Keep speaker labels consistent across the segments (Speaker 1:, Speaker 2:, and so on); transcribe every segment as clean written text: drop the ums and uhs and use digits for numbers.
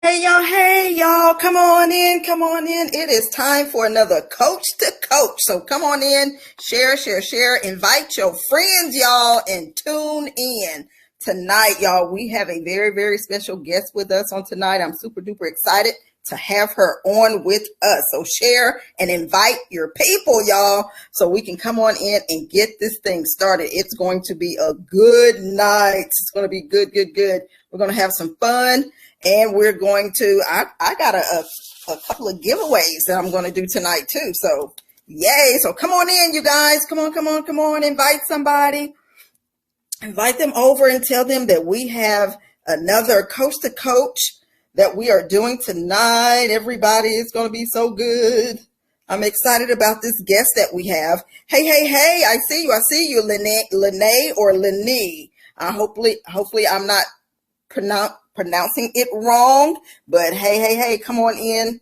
Speaker 1: Hey y'all, come on in, come on in. It is time for another Coach to Coach. So come on in, share, invite your friends, y'all, and tune in. Tonight, y'all, we have a very special guest with us on tonight. I'm super duper excited to have her on with us. So share and invite your people, y'all, so we can come on in and get this thing started. It's going to be a good night. It's going to be good. We're going to have some fun. And we're going to, I got a couple of giveaways that I'm going to do tonight too. So yay. So come on in, you guys. Come on. Invite somebody. Invite them over and tell them that we have another Coach to Coach that we are doing tonight. Everybody, it's going to be so good. I'm excited about this guest that we have. Hey. I see you, Lene or Lenee. Hopefully I'm not pronouncing it wrong, but hey, come on in.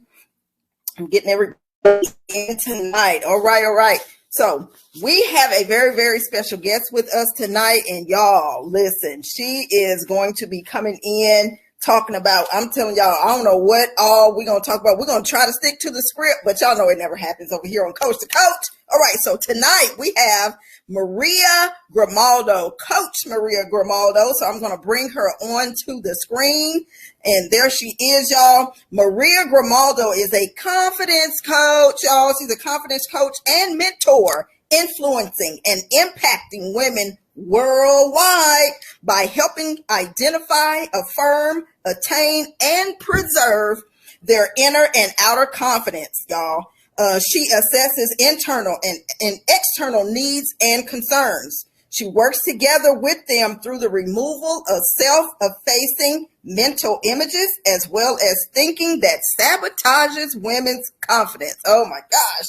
Speaker 1: I'm getting everybody in tonight. All right. So we have a very special guest with us tonight, and y'all, listen, she is going to be coming in talking about, I'm telling y'all, I don't know what all we're going to talk about. We're going to try to stick to the script, but y'all know it never happens over here on Coach to Coach. All right, so tonight we have Maria Grimaldo, Coach Maria Grimaldo. So I'm going to bring her onto the screen. And there she is, y'all. Maria Grimaldo is a confidence coach, y'all. She's a confidence coach and mentor, influencing and impacting women worldwide by helping identify, affirm, attain, and preserve their inner and outer confidence, y'all. She assesses internal and external needs and concerns. She works together with them through the removal of self-effacing mental images, as well as thinking that sabotages women's confidence. Oh my gosh.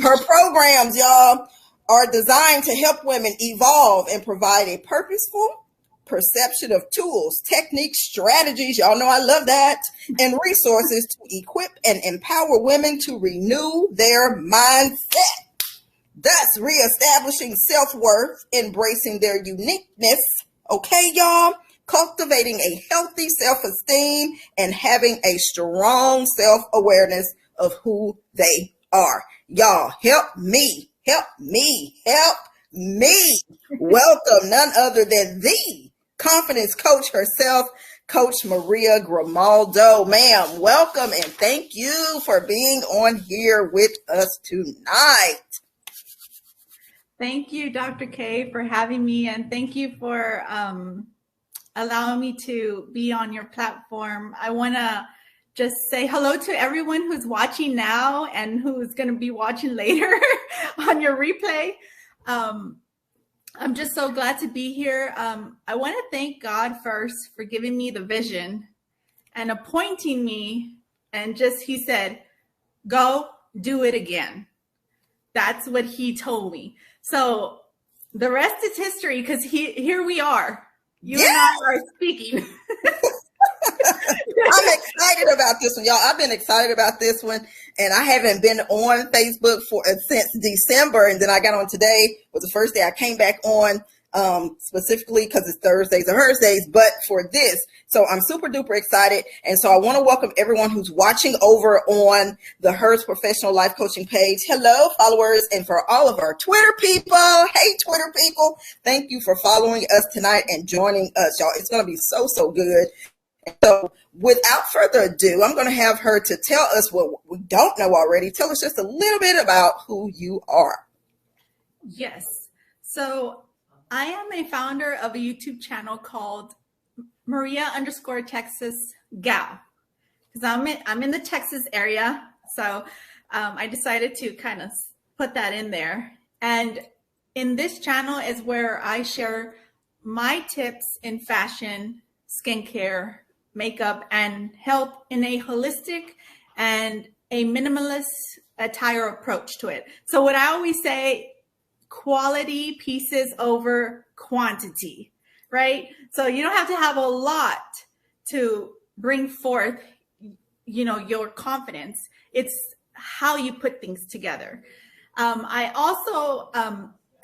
Speaker 1: Her programs, y'all, are designed to help women evolve and provide a purposeful perception of tools, techniques, strategies, y'all know I love that, and resources to equip and empower women to renew their mindset, thus reestablishing self-worth, embracing their uniqueness, okay, y'all, cultivating a healthy self-esteem, and having a strong self-awareness of who they are. Y'all, help me. Welcome none other than the confidence coach herself, Coach Maria Grimaldo. Ma'am, welcome and thank you for being on here with us tonight.
Speaker 2: Thank you, Dr. K, for having me, and thank you for allowing me to be on your platform. I want to just say hello to everyone who's watching now and who's going to be watching later on your replay. I'm just so glad to be here. I want to thank God first for giving me the vision and appointing me. And he said, go do it again. That's what he told me. So the rest is history, because here we are. You and I are speaking.
Speaker 1: I'm excited about this one, y'all. I've been excited about this one, and I haven't been on Facebook since December, and then I got on today. Was the first day I came back on, specifically because it's Thursdays or Thursdays, but for this. So I'm super duper excited, and so I want to welcome everyone who's watching over on the Hers Professional Life Coaching page. Hello, followers, and for all of our Twitter people. Hey, Twitter people, thank you for following us tonight and joining us, y'all. It's going to be so good. So without further ado, I'm going to have her to tell us what we don't know already. Tell us just a little bit about who you are.
Speaker 2: Yes. So I am a founder of a YouTube channel called Maria_Texas Gal, because I'm in the Texas area. So I decided to kind of put that in there. And in this channel is where I share my tips in fashion, skincare, makeup, and health in a holistic and a minimalist attire approach to it. So what I always say, quality pieces over quantity, right? So you don't have to have a lot to bring forth, your confidence. It's how you put things together. I also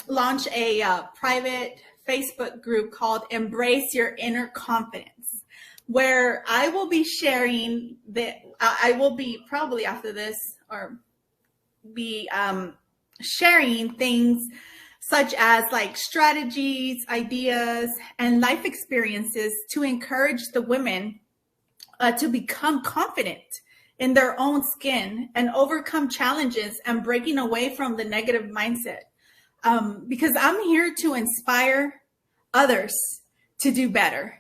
Speaker 2: launched a private Facebook group called Embrace Your Inner Confidence. where I will be sharing that I will be probably after this or be sharing things such as like strategies, ideas, and life experiences to encourage the women to become confident in their own skin and overcome challenges and breaking away from the negative mindset. Because I'm here to inspire others to do better.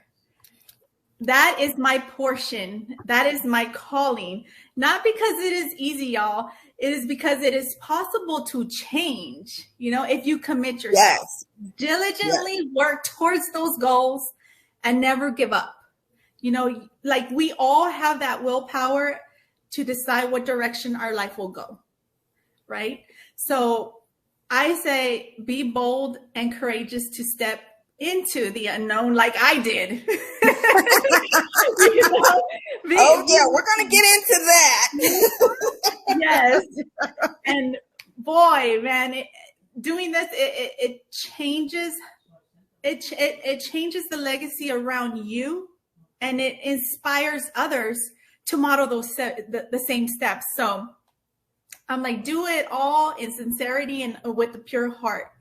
Speaker 2: That is my portion. That is my calling. Not because it is easy, y'all. It is because it is possible to change, if you commit yourself.
Speaker 1: Yes.
Speaker 2: Diligently work towards those goals and never give up. Like we all have that willpower to decide what direction our life will go, right? So I say be bold and courageous to step into the unknown like I did.
Speaker 1: We're going to get into that.
Speaker 2: Yes. And boy, man, doing this, it changes, it changes the legacy around you, and it inspires others to model the same steps. So I'm like, do it all in sincerity and with a pure heart,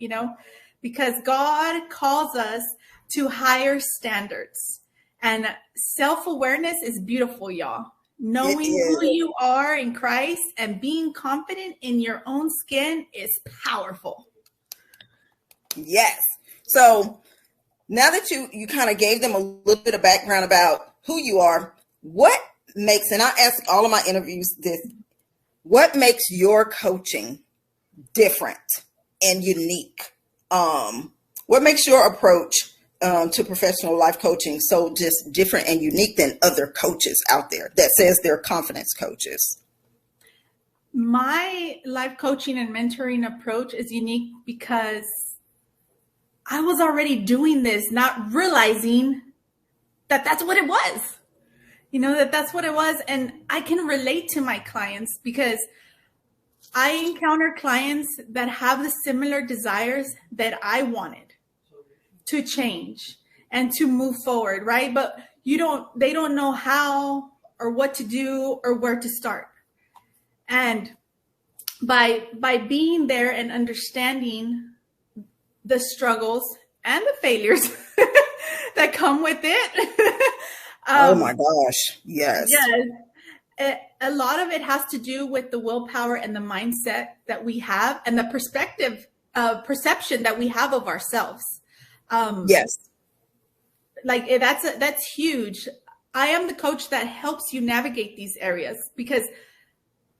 Speaker 2: because God calls us to higher standards, and self-awareness is beautiful, y'all. Knowing who you are in Christ and being confident in your own skin is powerful.
Speaker 1: Yes. So now that you kind of gave them a little bit of background about who you are, what makes, and I ask all of my interviews this, what makes your coaching different and unique? What makes your approach to professional life coaching so just different and unique than other coaches out there that says they're confidence coaches?
Speaker 2: My life coaching and mentoring approach is unique because I was already doing this, not realizing that that's what it was. That's what it was. And I can relate to my clients because I encounter clients that have the similar desires that I wanted to change and to move forward, right? But they don't know how or what to do or where to start. And by being there and understanding the struggles and the failures that come with it.
Speaker 1: Oh my gosh. Yes.
Speaker 2: Yes. A lot of it has to do with the willpower and the mindset that we have and the perception that we have of ourselves.
Speaker 1: Yes.
Speaker 2: Like that's huge. I am the coach that helps you navigate these areas because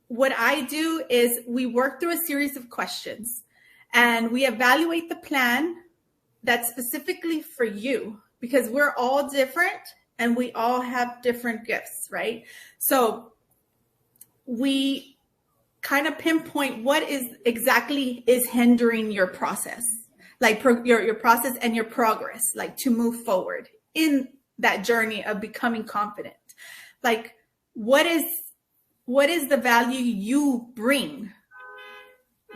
Speaker 2: what I do is we work through a series of questions and we evaluate the plan that's specifically for you because we're all different and we all have different gifts, right? So we kind of pinpoint what is hindering your process, like your process and your progress, like to move forward in that journey of becoming confident. Like what is the value you bring,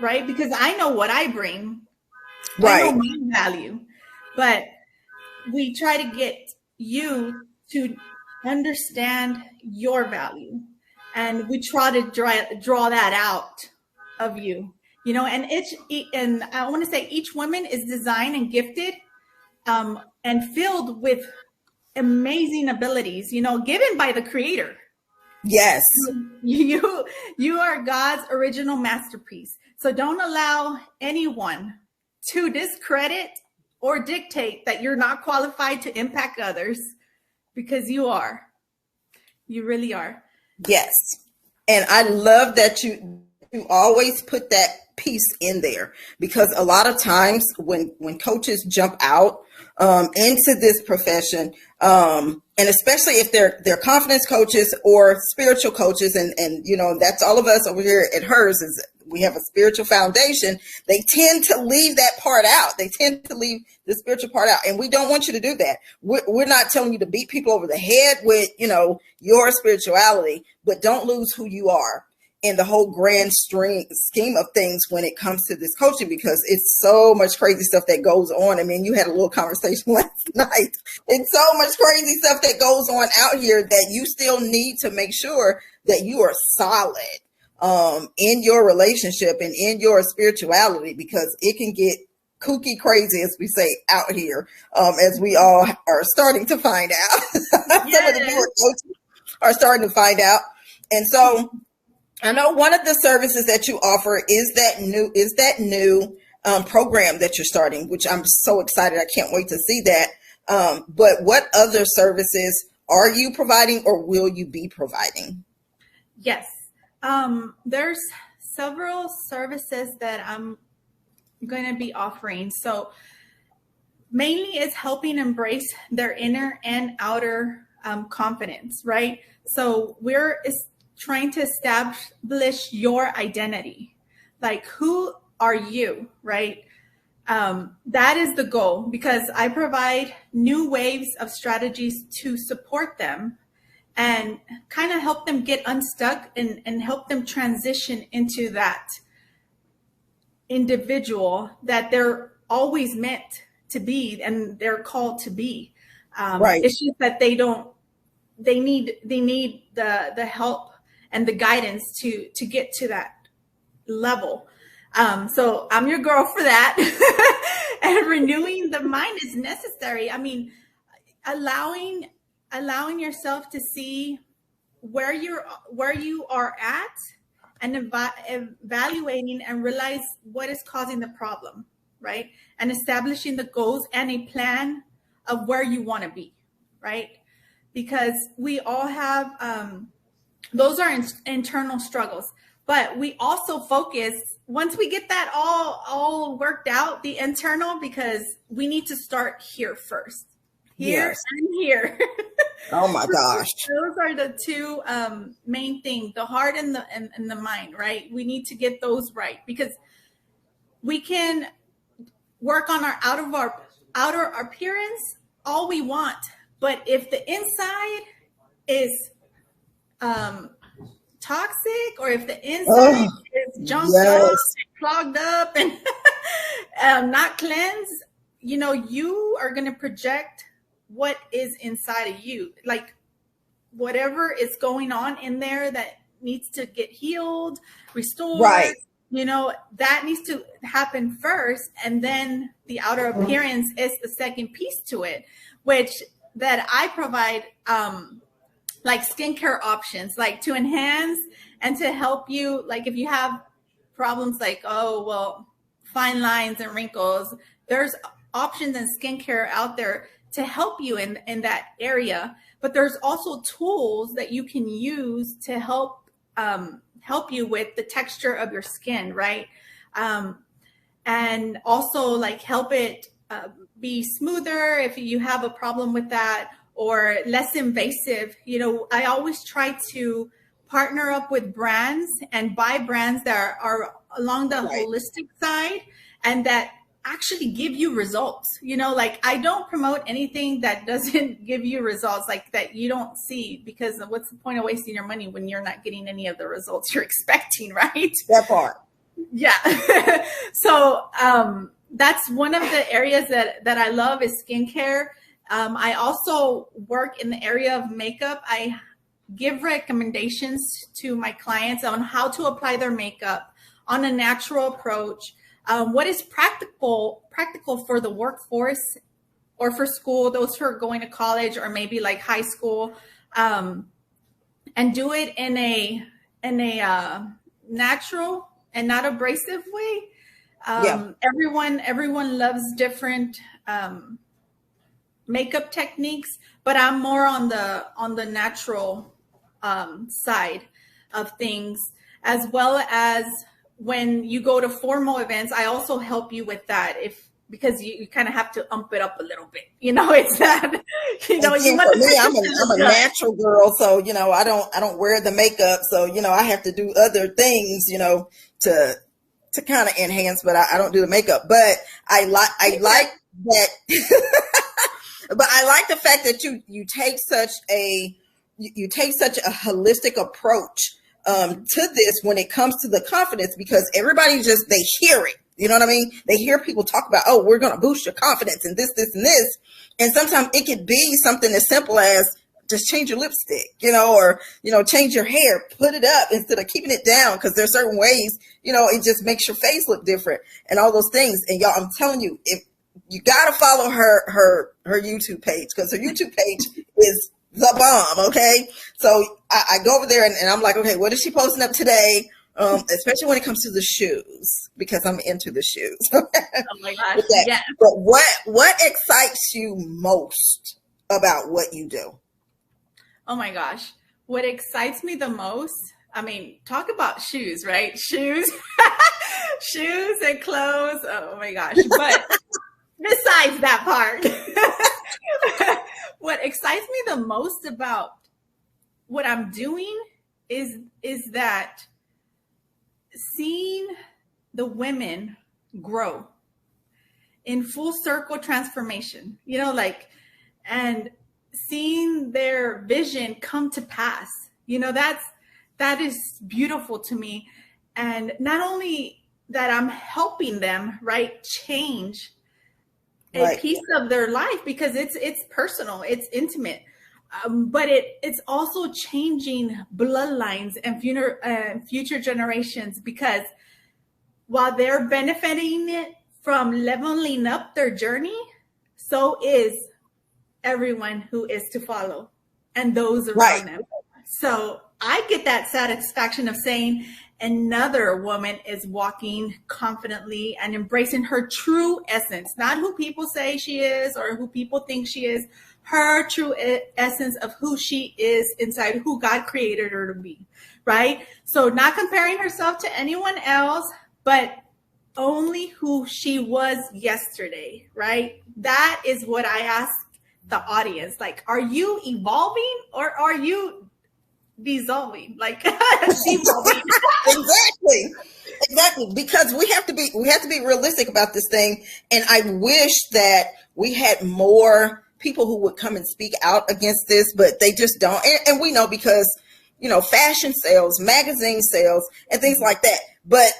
Speaker 2: right? Because I know what I bring, right? I know my value, but we try to get you to understand your value. And we try to draw that out of you, and I want to say each woman is designed and gifted and filled with amazing abilities, given by the Creator.
Speaker 1: Yes.
Speaker 2: You are God's original masterpiece. So don't allow anyone to discredit or dictate that you're not qualified to impact others, because you are. You really are.
Speaker 1: Yes. And I love that you always put that piece in there, because a lot of times when coaches jump out into this profession, and especially if they're confidence coaches or spiritual coaches, and that's all of us over here at HERS is we have a spiritual foundation. They tend to leave that part out. They tend to leave the spiritual part out. And we don't want you to do that. We're not telling you to beat people over the head with, your spirituality, but don't lose who you are. in the whole grand scheme of things when it comes to this coaching, because it's so much crazy stuff that goes on. I mean, you had a little conversation last night. It's so much crazy stuff that goes on out here that you still need to make sure that you are solid in your relationship and in your spirituality, because it can get kooky crazy, as we say out here, as we all are starting to find out. Some of the newer coaches are starting to find out. And so I know one of the services that you offer is that new program that you're starting, which I'm so excited. I can't wait to see that. But what other services are you providing, or will you be providing?
Speaker 2: Yes. There's several services that I'm going to be offering. So mainly it's helping embrace their inner and outer confidence, right? So we're trying to establish your identity. Like, who are you, right? That is the goal, because I provide new waves of strategies to support them and kind of help them get unstuck and help them transition into that individual that they're always meant to be and they're called to be.
Speaker 1: Right.
Speaker 2: It's just that they need the help and the guidance to get to that level. So I'm your girl for that. And renewing the mind is necessary. I mean, allowing yourself to see where you are at, and evaluating and realize what is causing the problem, right? And establishing the goals and a plan of where you want to be, right? Because we all have those are internal struggles, but we also focus, once we get that all worked out, the internal, because we need to start here first. Here and here.
Speaker 1: Oh my gosh.
Speaker 2: Those are the two main things, the heart and the mind, right? We need to get those right, because we can work on our outer appearance all we want, but if the inside is toxic, or if the inside is junked up and clogged up and not cleansed, you are going to project what is inside of you. Like, whatever is going on in there that needs to get healed, restored,
Speaker 1: right,
Speaker 2: that needs to happen first, and then the outer appearance is the second piece to it, which that I provide like skincare options, like to enhance and to help you. Like, if you have problems like, fine lines and wrinkles, there's options in skincare out there to help you in that area. But there's also tools that you can use to help you with the texture of your skin, right? And also like help it be smoother if you have a problem with that, or less invasive. I always try to partner up with brands and buy brands that are along the holistic side and that actually give you results. Like, I don't promote anything that doesn't give you results, like that you don't see, because what's the point of wasting your money when you're not getting any of the results you're expecting, right?
Speaker 1: That part.
Speaker 2: Yeah. So that's one of the areas that I love is skincare. I also work in the area of makeup. I give recommendations to my clients on how to apply their makeup on a natural approach. What is practical for the workforce or for school, those who are going to college or maybe like high school, and do it in a natural and not abrasive way. Everyone loves different makeup techniques, but I'm more on the natural side of things, as well as when you go to formal events. I also help you with that, because you kind of have to ump it up a little bit. It's not,
Speaker 1: for me, I'm a natural girl, so I don't wear the makeup, so I have to do other things, to kind of enhance, but I don't do the makeup. But I like that. But I like the fact that you take such a holistic approach to this when it comes to the confidence, because everybody just, they hear it. You know what I mean? They hear people talk about, oh, we're going to boost your confidence and this, and this. And sometimes it could be something as simple as just change your lipstick, or, change your hair, put it up instead of keeping it down. Because there's certain ways, it just makes your face look different and all those things. And y'all, I'm telling you, if you got to follow her YouTube page, because her YouTube page is the bomb. Okay. So I go over there and I'm like, okay, what is she posting up today? Especially when it comes to the shoes, because I'm into the shoes.
Speaker 2: Oh my gosh. Yeah.
Speaker 1: But what excites you most about what you do?
Speaker 2: Oh my gosh. What excites me the most, I mean, talk about shoes, right? Shoes, shoes and clothes. Oh my gosh. But besides that part, what excites me the most about what I'm doing is that seeing the women grow in full circle transformation, and seeing their vision come to pass, that is beautiful to me. And not only that, I'm helping them, right, change a piece of their life, because it's personal, it's intimate. But it's also changing bloodlines and future generations, because while they're benefiting it from leveling up their journey, so is everyone who is to follow and those around them. So I get that satisfaction of saying another woman is walking confidently and embracing her true essence, not who people say she is or who people think she is, her true essence of who she is inside, who God created her to be, right? So not comparing herself to anyone else, but only who she was yesterday, right? That is what I ask the audience. Like, are you evolving or are you dissolving? Like, devolving.
Speaker 1: Exactly. Because we have to be realistic about this thing. And I wish that we had more people who would come and speak out against this, but they just don't. And we know, because, fashion sales, magazine sales, and things like that. But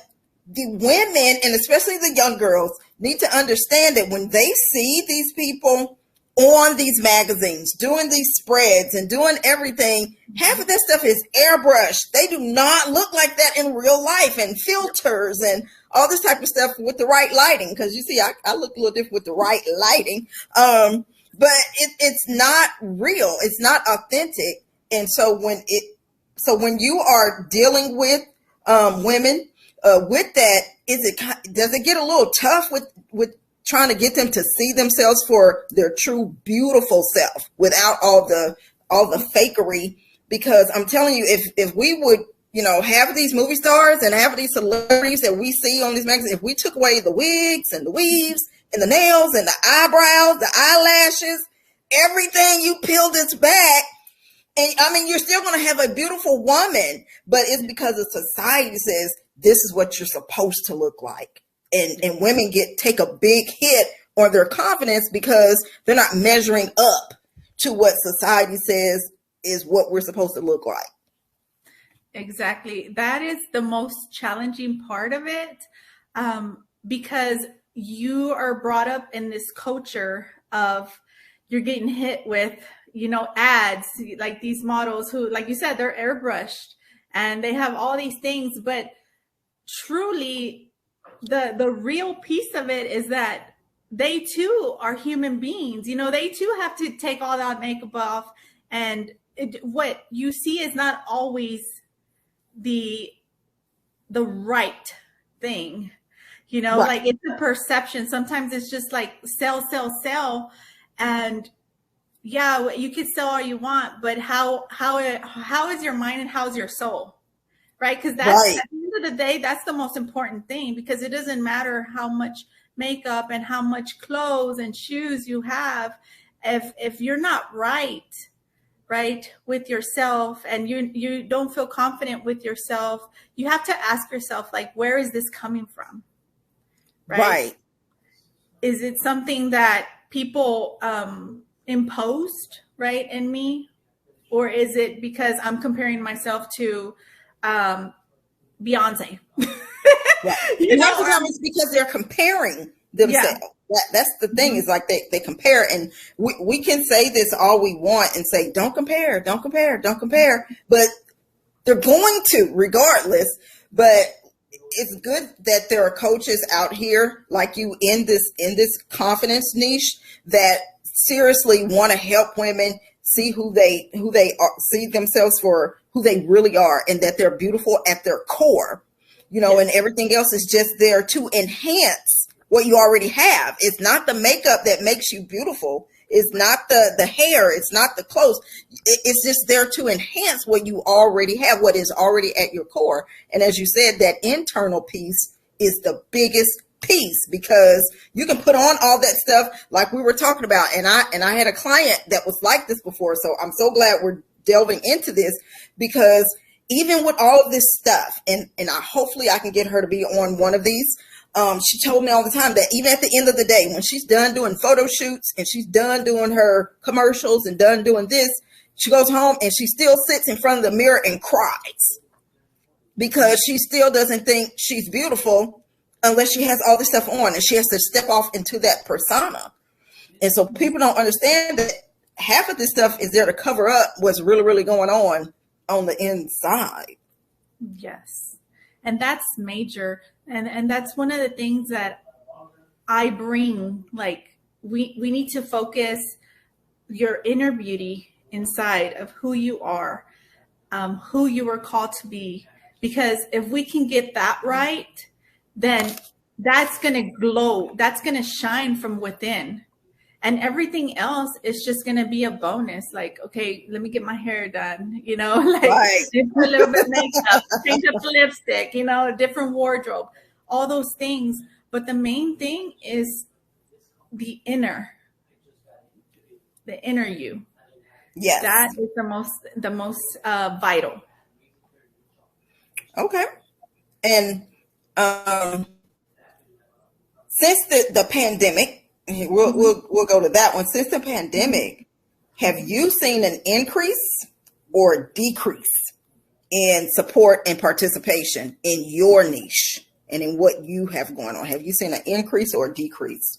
Speaker 1: the women, and especially the young girls, need to understand that when they see these people on these magazines doing these spreads and doing everything, half of that stuff is airbrushed. They do not look like that in real life, and filters and all this type of stuff with the right lighting. Because you see, I look a little different with the right lighting. But it's not real. It's not authentic. And so when you are dealing with women with that, does it get a little tough with trying to get them to see themselves for their true beautiful self without all the fakery? Because I'm telling you, if we would, have these movie stars and have these celebrities that we see on these magazines, if we took away the wigs and the weaves and the nails and the eyebrows, the eyelashes, everything, you peel this back, and I mean, you're still going to have a beautiful woman, but it's because the society says this is what you're supposed to look like. And women take a big hit on their confidence because they're not measuring up to what society says is what we're supposed to look like.
Speaker 2: Exactly. That is the most challenging part of it, because you are brought up in this culture of you're getting hit with, ads, like these models who, like you said, they're airbrushed and they have all these things. But truly, the real piece of it is that they too are human beings. They too have to take all that makeup off. And what you see is not always the right thing. Right. Like, it's a perception. Sometimes it's just like sell. And yeah, you can sell all you want, but how is your mind and how's your soul? Right? Because that's right. At the end of the day, that's the most important thing, because it doesn't matter how much makeup and how much clothes and shoes you have. If you're not right with yourself, and you don't feel confident with yourself, you have to ask yourself, like, where is this coming from? Right. Is it something that people imposed, right, in me? Or is it because I'm comparing myself to Beyonce.
Speaker 1: Right.
Speaker 2: You
Speaker 1: And half
Speaker 2: know,
Speaker 1: the time it's because they're comparing themselves. That's the thing, is like they compare, and we can say this all we want and say, don't compare, don't compare, don't compare. But they're going to regardless. But it's good that there are coaches out here like you in this confidence niche that seriously want to help women see who they are, see themselves for who they really are, and that they're beautiful at their core, and everything else is just there to enhance what you already have. It's not the makeup that makes you beautiful. It's not the hair. It's not the clothes. It's just there to enhance what you already have, what is already at your core. And as you said, that internal piece is the biggest piece, because you can put on all that stuff like we were talking about. And I had a client that was like this before. So I'm so glad we're delving into this, because even with all of this stuff, and hopefully I can get her to be on one of these. She told me all the time that even at the end of the day, when she's done doing photo shoots and she's done doing her commercials and done doing this, she goes home and she still sits in front of the mirror and cries, because she still doesn't think she's beautiful unless she has all this stuff on, and she has to step off into that persona. And so people don't understand that half of this stuff is there to cover up what's really, really going on the inside.
Speaker 2: Yes. And that's major. And that's one of the things that I bring. Like, we need to focus your inner beauty inside of who you are, who you were called to be. Because if we can get that right, then that's going to glow. That's going to shine from within. And everything else is just going to be a bonus. Like, okay, let me get my hair done, like
Speaker 1: Right.
Speaker 2: a little bit of makeup, change up the lipstick, a different wardrobe, all those things. But the main thing is the inner you.
Speaker 1: Yes.
Speaker 2: That is the most vital.
Speaker 1: Okay. And since the pandemic, we'll go to that one. Since the pandemic, have you seen an increase or decrease in support and participation in your niche and in what you have going on? Have you seen an increase or decrease?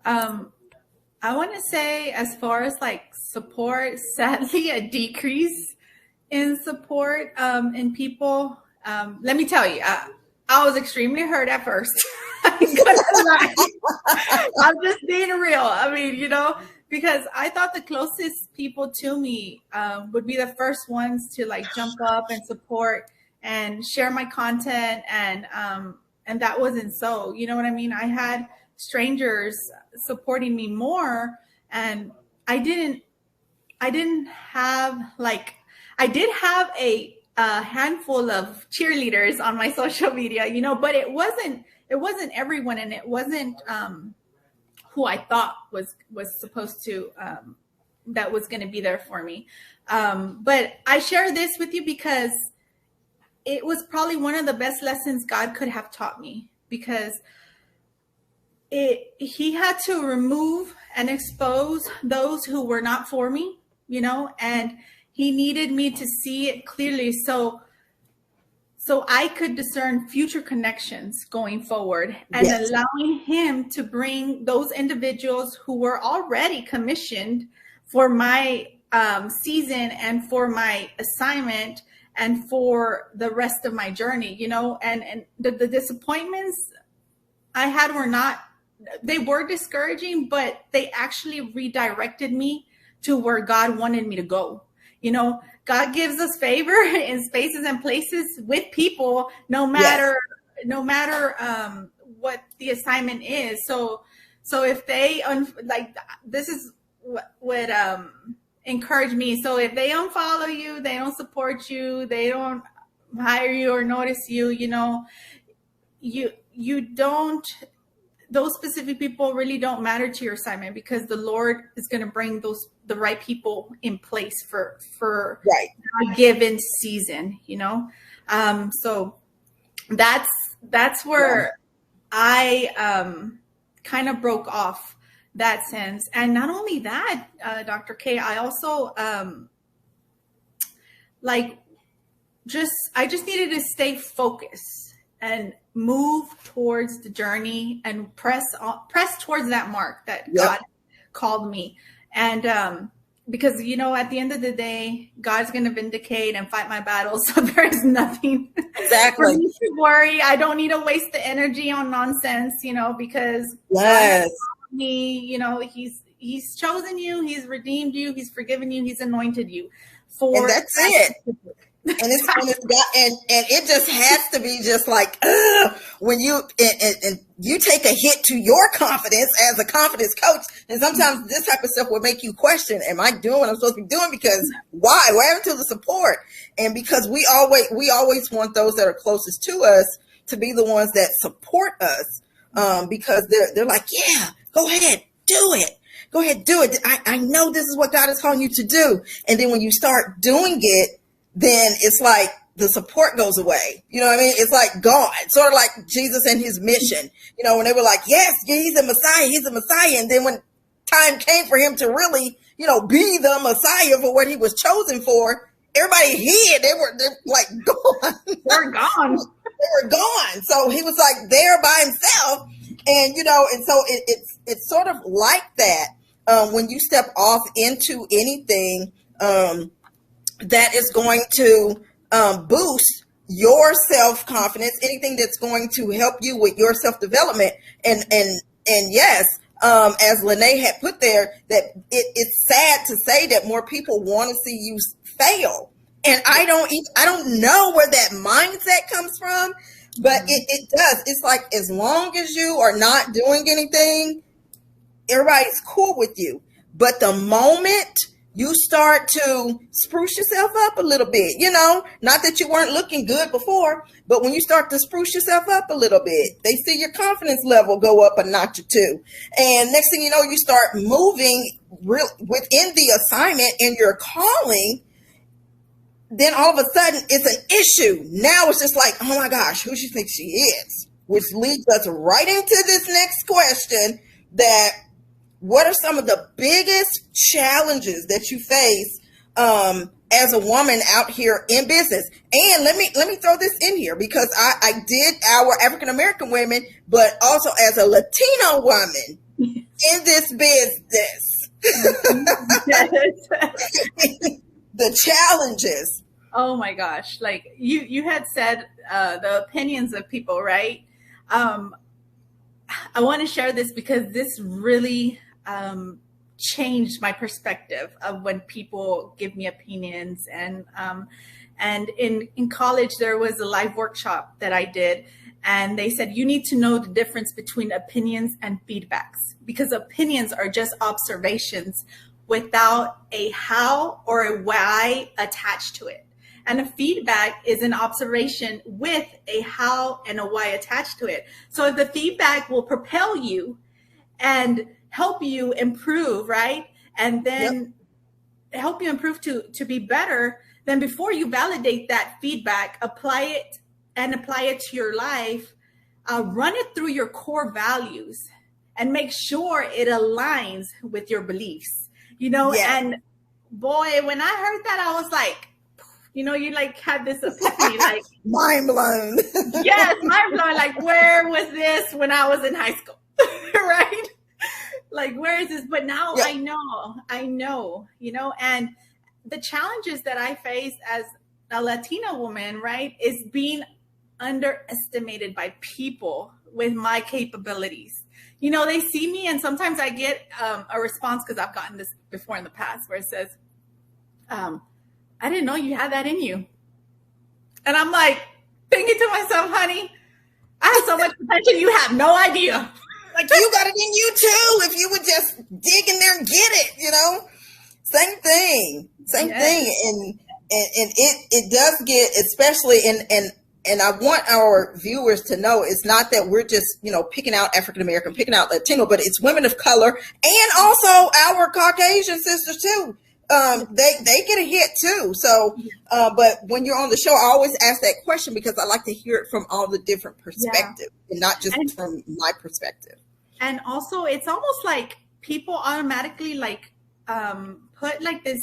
Speaker 2: I want to say, as far as like support, sadly, a decrease in support in people. Let me tell you, I was extremely hurt at first. I'm gonna lie. I'm just being real. I mean, because I thought the closest people to me would be the first ones to like jump up and support and share my content, and that wasn't so. You know what I mean? I had strangers supporting me more, and I did have a handful of cheerleaders on my social media, but it wasn't everyone, and it wasn't who I thought was supposed to that was going to be there for me. But I share this with you because it was probably one of the best lessons God could have taught me, because he had to remove and expose those who were not for me, and he needed me to see it clearly so I could discern future connections going forward, and
Speaker 1: Yes.
Speaker 2: allowing him to bring those individuals who were already commissioned for my season and for my assignment and for the rest of my journey, and the disappointments I had they were discouraging, but they actually redirected me to where God wanted me to go. God gives us favor in spaces and places with people, no matter what the assignment is. So if they this is what encouraged me. So if they unfollow you, they don't support you, they don't hire you or notice you, you don't. Those specific people really don't matter to your assignment, because the Lord is going to bring the right people in place for
Speaker 1: Right.
Speaker 2: a given season, so that's where I kind of broke off that sense. And not only that, Dr. K, I also I just needed to stay focused and move towards the journey and press towards that mark that
Speaker 1: Yep.
Speaker 2: God called me. And because, you know, at the end of the day, God's going to vindicate and fight my battles. So there's nothing for
Speaker 1: Exactly.
Speaker 2: me to worry. I don't need to waste the energy on nonsense, you know, because
Speaker 1: Yes.
Speaker 2: me, you know, he's chosen you, he's redeemed you, he's forgiven you, he's anointed you for,
Speaker 1: And that's it. And it just has to be just like, when you, and you take a hit to your confidence as a confidence coach. And sometimes this type of stuff will make you question, am I doing what I'm supposed to be doing? Because why? What happened to the support? And because we always want those that are closest to us to be the ones that support us. Because they're like, yeah, go ahead, do it. Go ahead, do it. I know this is what God is calling you to do. And then when you start doing it, then it's like the support goes away. You know what I mean? It's like gone. Sort of like Jesus and his mission. You know, when they were like, yes, he's a Messiah. And then when time came for him to really, you know, be the Messiah for what he was chosen for, everybody hid. They're like gone.
Speaker 2: They're gone.
Speaker 1: They were gone. So he was like there by himself. And, you know, and so it's sort of like that when you step off into anything that is going to boost your self-confidence, anything that's going to help you with your self-development. And yes, as Lene had put there, that it's sad to say that more people want to see you fail. And I don't know where that mindset comes from, but it does. It's like, as long as you are not doing anything, everybody's cool with you. But the moment you start to spruce yourself up a little bit, you know, not that you weren't looking good before, but when you start to spruce yourself up a little bit, they see your confidence level go up a notch or two. And next thing you know, you start moving within the assignment and your calling. Then all of a sudden it's an issue. Now it's just like, oh my gosh, who she thinks she is? Which leads us right into this next question, that what are some of the biggest challenges that you face as a woman out here in business? And let me throw this in here, because I did our African American women, but also as a Latino woman in this business. The challenges.
Speaker 2: Oh my gosh. Like you had said, the opinions of people, right? I want to share this because this really changed my perspective of when people give me opinions. And in college, there was a live workshop that I did, and they said, you need to know the difference between opinions and feedbacks, because opinions are just observations without a how or a why attached to it. And a feedback is an observation with a how and a why attached to it. So the feedback will propel you and help you improve, right? And then help you improve to be better. Then before you validate that feedback, apply it to your life, run it through your core values and make sure it aligns with your beliefs, you know?
Speaker 1: Yeah.
Speaker 2: And boy, when I heard that, I was like, you know, you like had this epiphany, like
Speaker 1: mind blown.
Speaker 2: Yes, mind blown. Like, where was this when I was in high school? Right? Like, where is this? But now I know, you know, and the challenges that I face as a Latina woman, right, is being underestimated by people with my capabilities. You know, they see me, and sometimes I get a response, because I've gotten this before in the past, where it says, I didn't know you had that in you. And I'm like, thinking to myself, honey, I have so much potential, you have no idea.
Speaker 1: Like, you got it in you too, if you would just dig in there and get it, you know? Same thing. And it does get, especially and I want our viewers to know, it's not that we're just, you know, picking out African American, picking out Latino, but it's women of color and also our Caucasian sisters too. They get a hit too. So, but when you're on the show, I always ask that question because I like to hear it from all the different perspectives and not just from my perspective.
Speaker 2: And also, it's almost like people automatically like put like this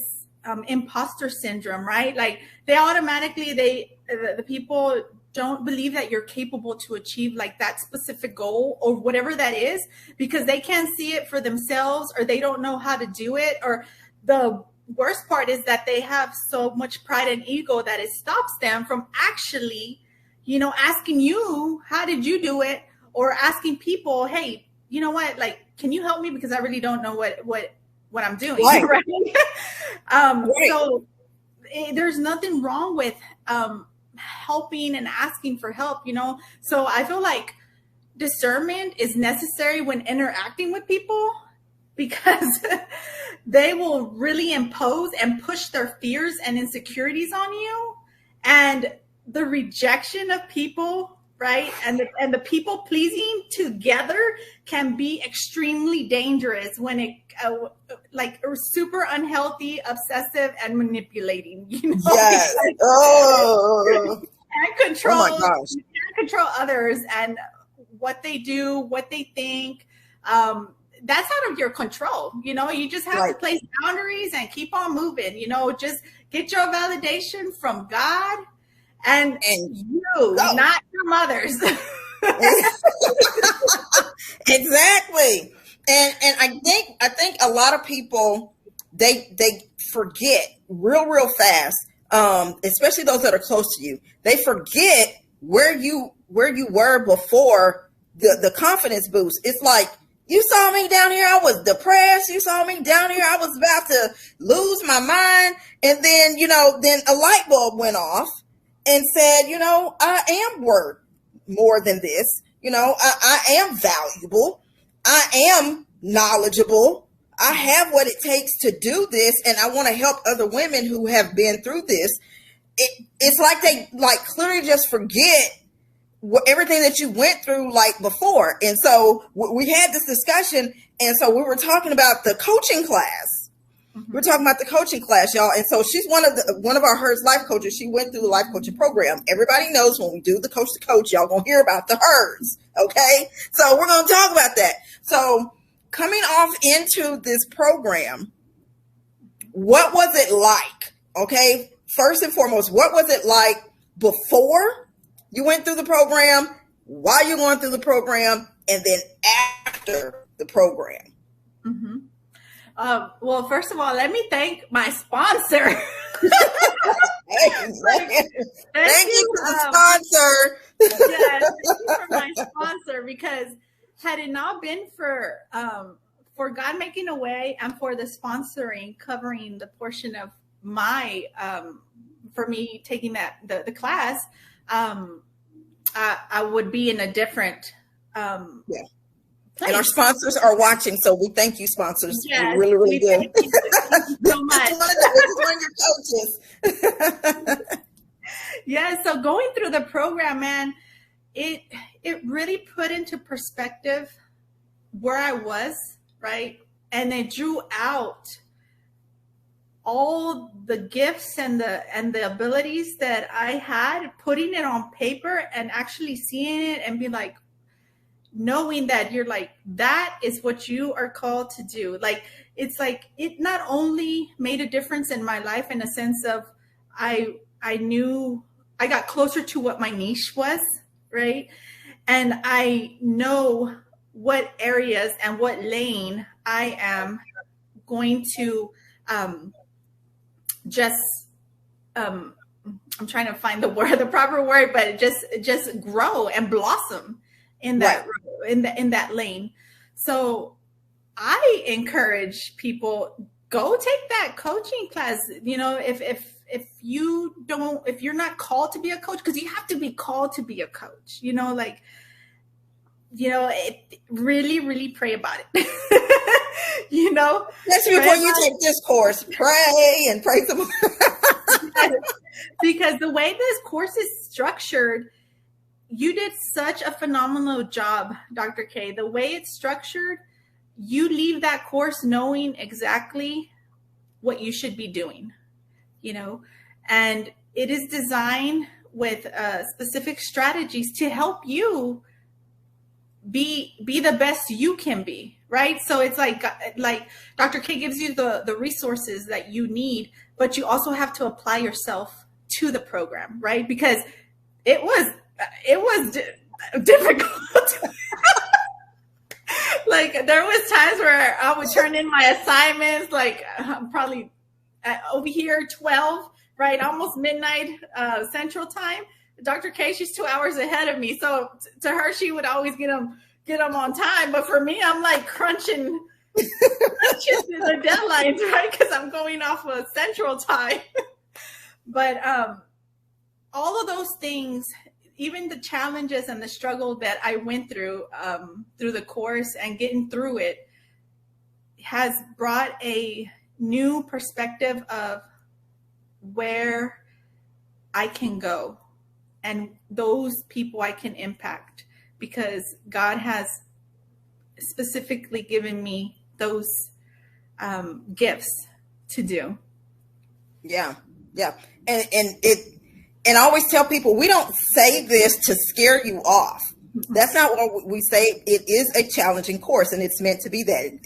Speaker 2: imposter syndrome, right? Like they automatically, the people don't believe that you're capable to achieve like that specific goal or whatever that is, because they can't see it for themselves, or they don't know how to do it. Or the worst part is that they have so much pride and ego that it stops them from actually, asking you, how did you do it? Or asking people, hey, you know what, like, can you help me? Because I really don't know what I'm doing.
Speaker 1: Right.
Speaker 2: Right?
Speaker 1: Right.
Speaker 2: So there's nothing wrong with helping and asking for help, So I feel like discernment is necessary when interacting with people, because they will really impose and push their fears and insecurities on you. And the rejection of people, right, and the people pleasing together can be extremely dangerous when it like super unhealthy, obsessive, and manipulating.
Speaker 1: Yes. Oh.
Speaker 2: And control.
Speaker 1: Oh my gosh.
Speaker 2: You can't control others and what they do, what they think. That's out of your control. You just have to place boundaries and keep on moving. Just get your validation from God and you, not your mothers.
Speaker 1: Exactly. And I think a lot of people, they forget real fast, especially those that are close to you. They forget where you were before the confidence boost. It's like, you saw me down here, I was depressed. You saw me down here, I was about to lose my mind. And then, then a light bulb went off and said, I am worth more than this. I am valuable. I am knowledgeable. I have what it takes to do this. And I want to help other women who have been through this. It's like they clearly just forget everything that you went through before. And so we had this discussion. And so we were talking about the coaching class. Mm-hmm. We're talking about the coaching class, y'all. And so she's one of our HERS life coaches. She went through the life coaching program. Everybody knows when we do the coach to coach, y'all gonna hear about the HERS. Okay. So we're going to talk about that. So coming off into this program, what was it like? Okay. First and foremost, what was it like before you went through the program, while you're going through the program, and then after the program?
Speaker 2: Mm-hmm. Well, first of all, let me thank my sponsor.
Speaker 1: Thank you for the sponsor.
Speaker 2: Yes, thank you for my sponsor, because had it not been for God making a way and for the sponsoring covering the portion of my for me taking the class, I would be in a different place.
Speaker 1: And our sponsors are watching, so we thank you, sponsors.
Speaker 2: Yes,
Speaker 1: we really do.
Speaker 2: Thank you so much.
Speaker 1: One of your coaches.
Speaker 2: Yeah, so going through the program, man, it really put into perspective where I was, right? And it drew out all the gifts and the abilities that I had, putting it on paper and actually seeing it and be like, knowing that you're like, that is what you are called to do. Like, it's like, it not only made a difference in my life in a sense of I knew I got closer to what my niche was, right? And I know what areas and what lane I am going to I'm trying to find the proper word, but just grow and blossom in that in that lane. So I encourage people, go take that coaching class. If you're not called to be a coach, because you have to be called to be a coach, really, really pray about it.
Speaker 1: That's before you take this course, pray some more.
Speaker 2: Because the way this course is structured, you did such a phenomenal job, Dr. K. The way it's structured, you leave that course knowing exactly what you should be doing, and it is designed with specific strategies to help you be the best you can be, right? So it's like Dr. K gives you the resources that you need, but you also have to apply yourself to the program, right? Because it was difficult. Like there was times where I would turn in my assignments, like probably over here 12, right, almost midnight Central Time. Dr. K, she's 2 hours ahead of me, so to her she would always get them on time. But for me, I'm like crunching the deadlines, right? Because I'm going off of Central Time. But all of those things, even the challenges and the struggle that I went through the course and getting through it, has brought a new perspective of where I can go and those people I can impact, because God has specifically given me those gifts to do.
Speaker 1: Yeah. And I always tell people, we don't say this to scare you off. That's not what we say. It is a challenging course, and it's meant to be that.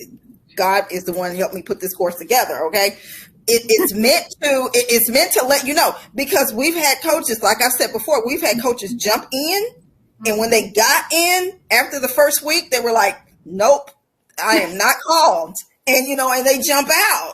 Speaker 1: God is the one who helped me put this course together. Okay. It's meant to let you know, because we've had coaches, like I've said before, we've had coaches jump in, and when they got in after the first week, they were like, nope, I am not called. And, and they jump out,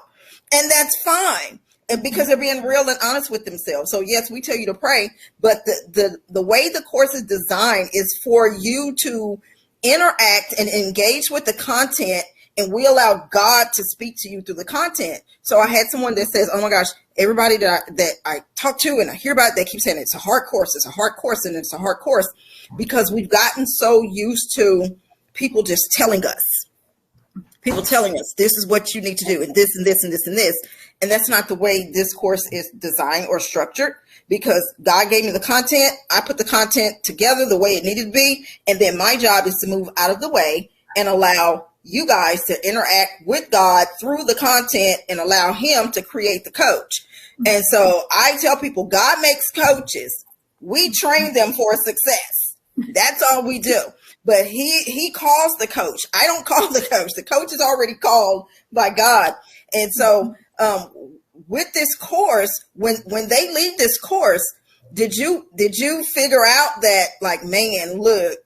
Speaker 1: and that's fine. And because they're being real and honest with themselves. So yes, we tell you to pray, but the way the course is designed is for you to interact and engage with the content, and we allow God to speak to you through the content. So I had someone that says, oh my gosh, everybody that I talk to and I hear about it, they keep saying it's a hard course, it's a hard course, and it's a hard course, because we've gotten so used to people just telling us. People telling us this is what you need to do, and this and this and this and this. And that's not the way this course is designed or structured, because God gave me the content. I put the content together the way it needed to be. And then my job is to move out of the way and allow you guys to interact with God through the content and allow him to create the coach. And so I tell people, God makes coaches. We train them for success. That's all we do. But he calls the coach. I don't call the coach. The coach is already called by God. And so with this course, when they leave this course, did you figure out that, like, man, look,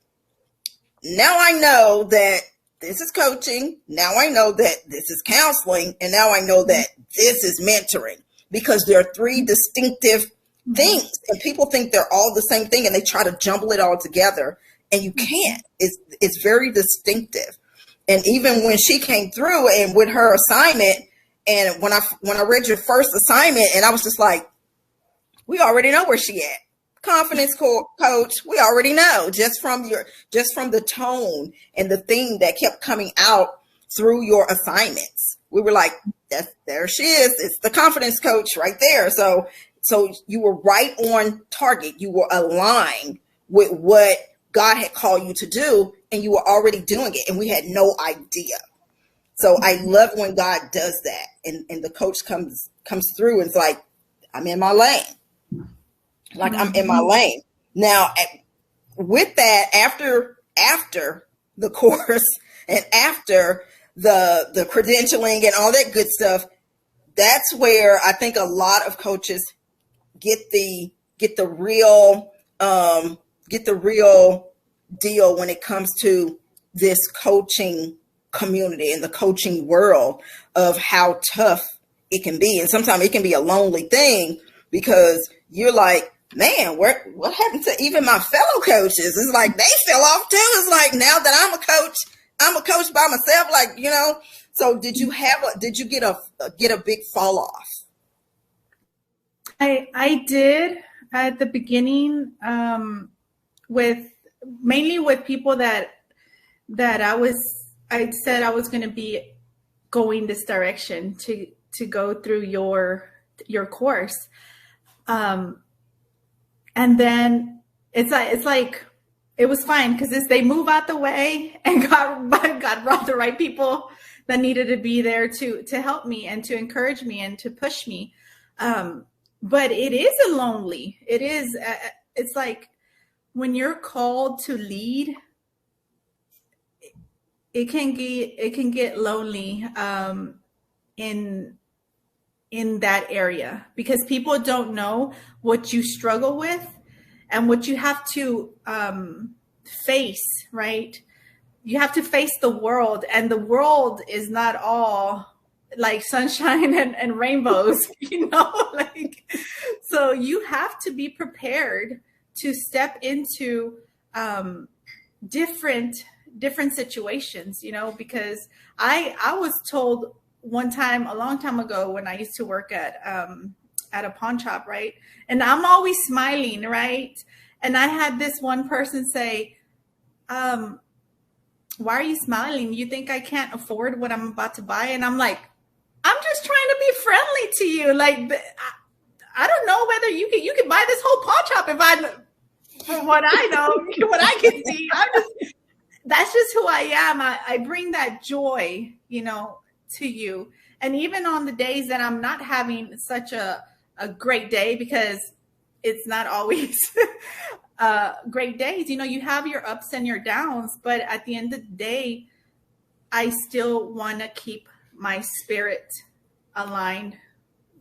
Speaker 1: now I know that this is coaching. Now I know that this is counseling. And now I know that this is mentoring, because there are three distinctive things, and people think they're all the same thing, and they try to jumble it all together, and you can't. It's very distinctive. And even when she came through and with her assignment, and when I read your first assignment, and I was just like, we already know where she at. Confidence coach, we already know just from the tone and the thing that kept coming out through your assignments. We were like, there she is. It's the confidence coach right there. So you were right on target. You were aligned with what God had called you to do, and you were already doing it, and we had no idea. So I love when God does that, and the coach comes through and it's like, I'm in my lane. Like, I'm in my lane. Now, with that, after the course and after the credentialing and all that good stuff, that's where I think a lot of coaches get the real deal when it comes to this coaching community and the coaching world, of how tough it can be. And sometimes it can be a lonely thing, because you're like, man, what happened to even my fellow coaches? It's like they fell off too. It's like, now that I'm a coach by myself, like, So did you get a big fall off?
Speaker 2: I did at the beginning, mainly with people that I said I was going to be going this direction to go through your course. And then it's like it was fine, because they move out the way, and God brought the right people that needed to be there to help me and to encourage me and to push me. But it is it's like when you're called to lead, it can get lonely in that area, because people don't know what you struggle with and what you have to face, right? You have to face the world, and the world is not all like sunshine and rainbows, like, so you have to be prepared to step into different situations, because I was told one time, a long time ago, when I used to work at a pawn shop, right? And I'm always smiling, right? And I had this one person say, why are you smiling? You think I can't afford what I'm about to buy? And I'm like, I'm just trying to be friendly to you. Like, I don't know whether you can buy this whole pawn shop from what I know, what I can see. That's just who I am. I bring that joy, to you. And even on the days that I'm not having such a great day, because it's not always great days, you have your ups and your downs, but at the end of the day, I still want to keep my spirit aligned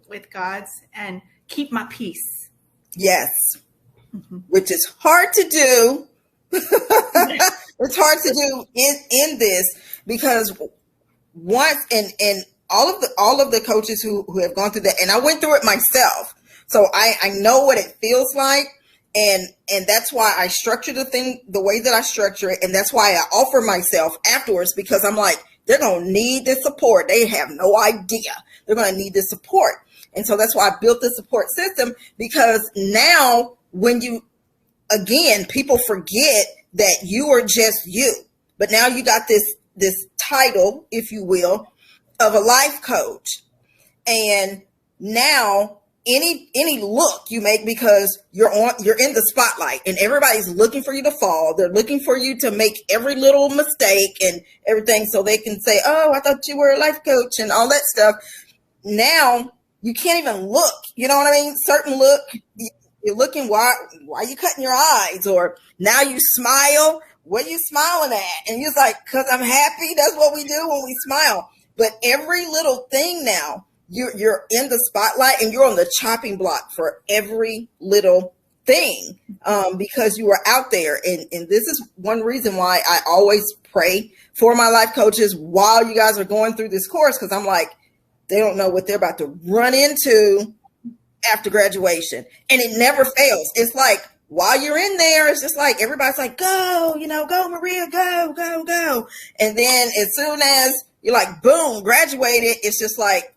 Speaker 2: with God's and keep my peace.
Speaker 1: Yes. Mm-hmm. Which is hard to do. It's hard to do in this, because once and all of the coaches who have gone through that, and I went through it myself, so I know what it feels like, and that's why I structure the thing the way that I structure it, and that's why I offer myself afterwards, because I'm like, they're gonna need the support. They have no idea they're gonna need the support, and so that's why I built the support system, because now again, people forget that you are just you, but now you got this title, if you will, of a life coach. And now any look you make, because you're in the spotlight and everybody's looking for you to fall. They're looking for you to make every little mistake and everything, so they can say, oh, I thought you were a life coach and all that stuff. Now you can't even look, you know what I mean? Certain look, you're looking, why are you cutting your eyes? Or now you smile. What are you smiling at? And you're like, because I'm happy. That's what we do when we smile. But every little thing now, you're in the spotlight and you're on the chopping block for every little thing, because you are out there. And this is one reason why I always pray for my life coaches while you guys are going through this course, because I'm like, they don't know what they're about to run into after graduation. And it never fails. It's like, while you're in there, it's just like, everybody's like, go, go, Maria, go, go, go. And then as soon as you're like, boom, graduated, it's just like,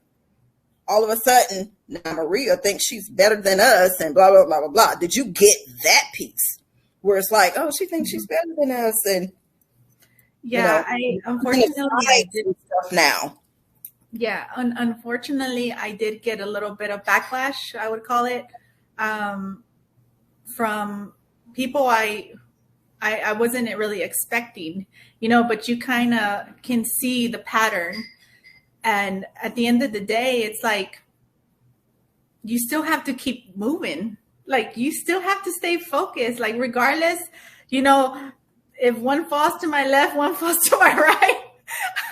Speaker 1: all of a sudden, now Maria thinks she's better than us and blah, blah, blah, blah, blah. Did you get that piece? Where it's like, oh, she thinks she's better than us. And
Speaker 2: yeah, I unfortunately
Speaker 1: did stuff now.
Speaker 2: Yeah, unfortunately, I did get a little bit of backlash, I would call it, from people I wasn't really expecting, but you kind of can see the pattern. And at the end of the day, it's like, you still have to keep moving. Like, you still have to stay focused. Like, regardless, if one falls to my left, one falls to my right,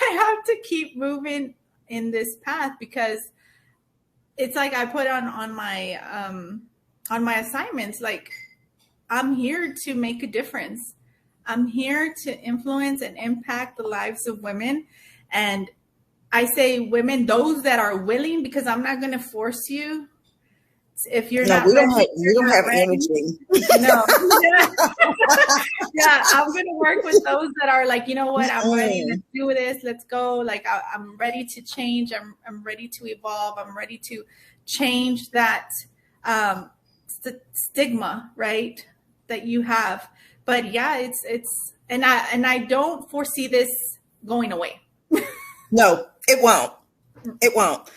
Speaker 2: I have to keep moving in this path, because it's like I put on my assignments, like, I'm here to make a difference. I'm here to influence and impact the lives of women. And I say women, those that are willing, because I'm not going to force you. If you're not
Speaker 1: we
Speaker 2: ready,
Speaker 1: don't have energy.
Speaker 2: No. Yeah, I'm going to work with those that are like, you know what, I'm ready. Let's do this. Let's go. Like, I'm ready to change. I'm ready to evolve. I'm ready to change that stigma, right, that you have. But yeah, it's and I don't foresee this going away.
Speaker 1: No, it won't. It won't.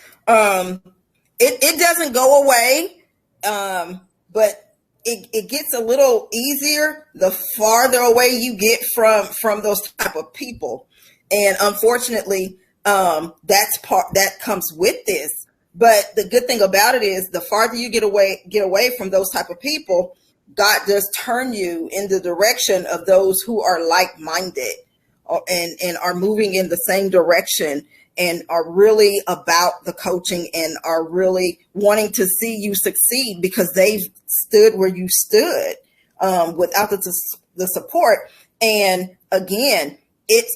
Speaker 1: It doesn't go away, but it gets a little easier the farther away you get from those type of people. And unfortunately, that comes with this. But the good thing about it is, the farther you get away from those type of people, God does turn you in the direction of those who are like-minded, and are moving in the same direction and are really about the coaching and are really wanting to see you succeed because they've stood where you stood without the support. And again, it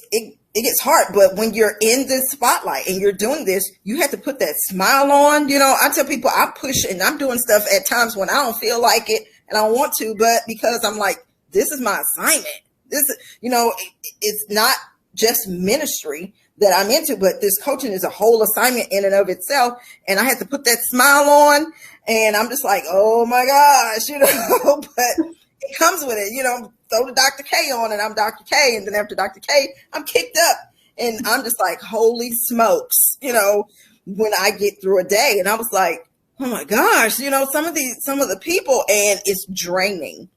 Speaker 1: gets hard, but when you're in this spotlight and you're doing this, you have to put that smile on. You know, I tell people I push and I'm doing stuff at times when I don't feel like it and I don't want to, but because I'm like, this is my assignment. This is, you know, it's not just ministry that I'm into, but this coaching is a whole assignment in and of itself. And I had to put that smile on and I'm just like, oh my gosh, you know, but it comes with it, you know, throw the Dr. K on and I'm Dr. K. And then after Dr. K, I'm kicked up and I'm just like, holy smokes, you know, when I get through a day. And I was like, oh my gosh, you know, some of the people, and it's draining.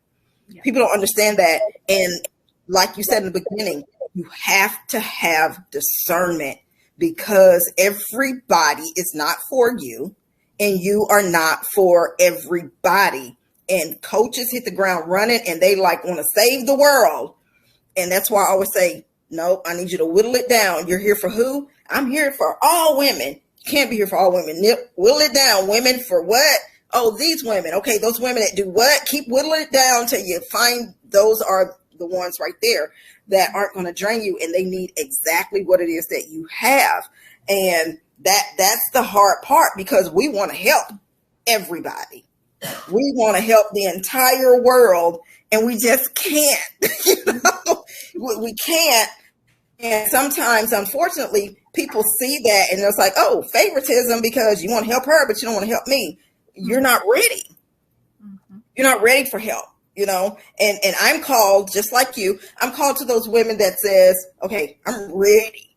Speaker 1: Yeah. People don't understand that. And like you said in the beginning, you have to have discernment because everybody is not for you and you are not for everybody. And coaches hit the ground running and they like want to save the world. And that's why I always say, nope, I need you to whittle it down. You're here for who? I'm here for all women. You can't be here for all women. Whittle it down. Women for what? Oh, these women. Okay, those women that do what? Keep whittling it down till you find those are the ones right there that aren't going to drain you and they need exactly what it is that you have. And that's the hard part because we want to help everybody. We want to help the entire world and we just can't. You know? We can't. And sometimes, unfortunately, people see that and it's like, oh, favoritism because you want to help her, but you don't want to help me. You're not ready. Mm-hmm. You're not ready for help. You know, and I'm called just like you. I'm called to those women that says, okay, I'm ready.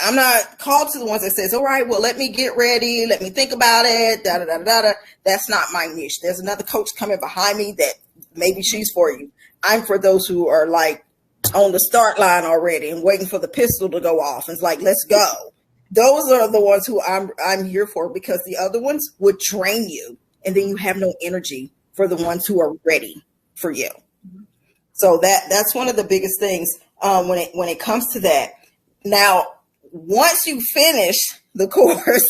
Speaker 1: I'm not called to the ones that says, all right, well, let me get ready. Let me think about it. Da, da, da, da, da. That's not my niche. There's another coach coming behind me that maybe she's for you. I'm for those who are like on the start line already and waiting for the pistol to go off. And it's like, let's go. Those are the ones who I'm here for because the other ones would drain you. And then you have no energy for the ones who are ready for you. So that's one of the biggest things when it comes to that. Now, once you finish the course,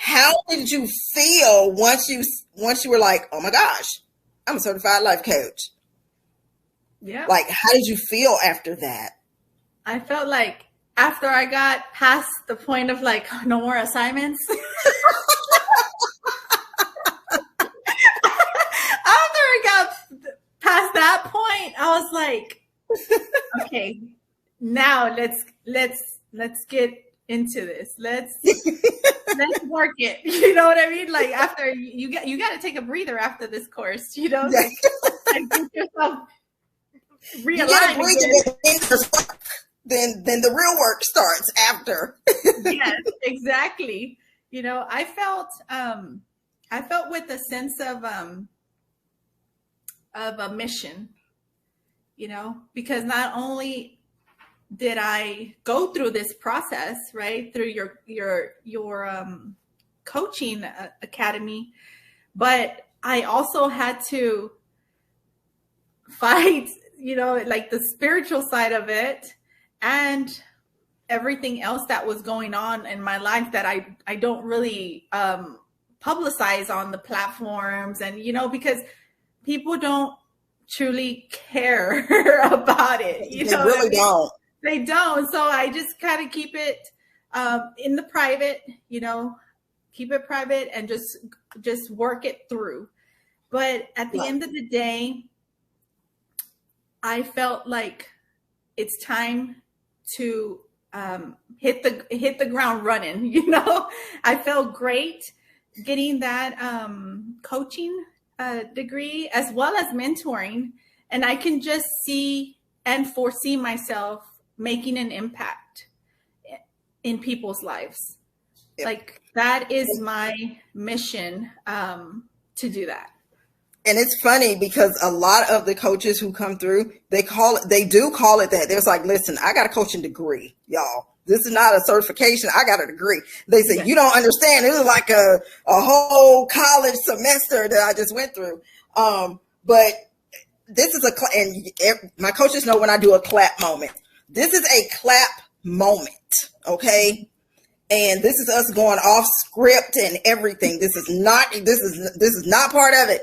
Speaker 1: how did you feel once you were like, oh my gosh, I'm a certified life coach? Yeah. Like, how did you feel after that?
Speaker 2: I felt like after I got past the point of like no more assignments. Past that point, I was like, okay, now let's get into this. Let's work it. You know what I mean? Like after you got to take a breather after this course, you know, like get yourself realigned.
Speaker 1: Then the real work starts after.
Speaker 2: Yes, exactly. You know, I felt with a sense of a mission, you know, because not only did I go through this process, right, through your coaching academy, but I also had to fight, you know, like the spiritual side of it and everything else that was going on in my life that I don't really publicize on the platforms, and you know, because people don't truly care about it. You know,
Speaker 1: they really don't.
Speaker 2: They don't. So I just kind of keep it in the private, you know, keep it private and just work it through. But at the end of the day, I felt like it's time to hit the ground running. You know, I felt great getting that coaching degree as well as mentoring, and I can just see and foresee myself making an impact in people's lives. Yep. Like that is my mission to do that.
Speaker 1: And it's funny because a lot of the coaches who come through, they do call it that. They're like, listen, I got a coaching degree, y'all. This is not a certification. I got a degree. They say, you don't understand. It was like a whole college semester that I just went through. But this is and my coaches know when I do a clap moment. This is a clap moment, okay? And this is us going off script and everything. This is not part of it.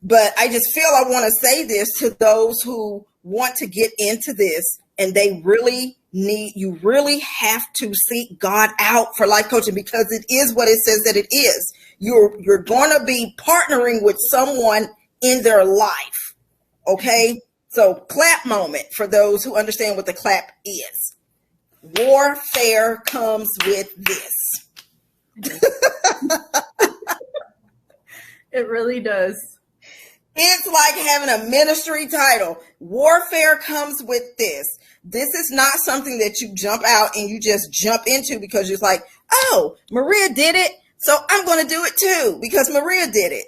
Speaker 1: But I just feel I want to say this to those who want to get into this, and they really you really have to seek God out for life coaching, because it is what it says that it is. You're going to be partnering with someone in their life. Okay. So clap moment for those who understand what the clap is. Warfare comes with this.
Speaker 2: It really does.
Speaker 1: It's like having a ministry title. Warfare comes with this. This is not something that you jump out and you just jump into because you're like, oh, Maria did it, so I'm going to do it too because Maria did it.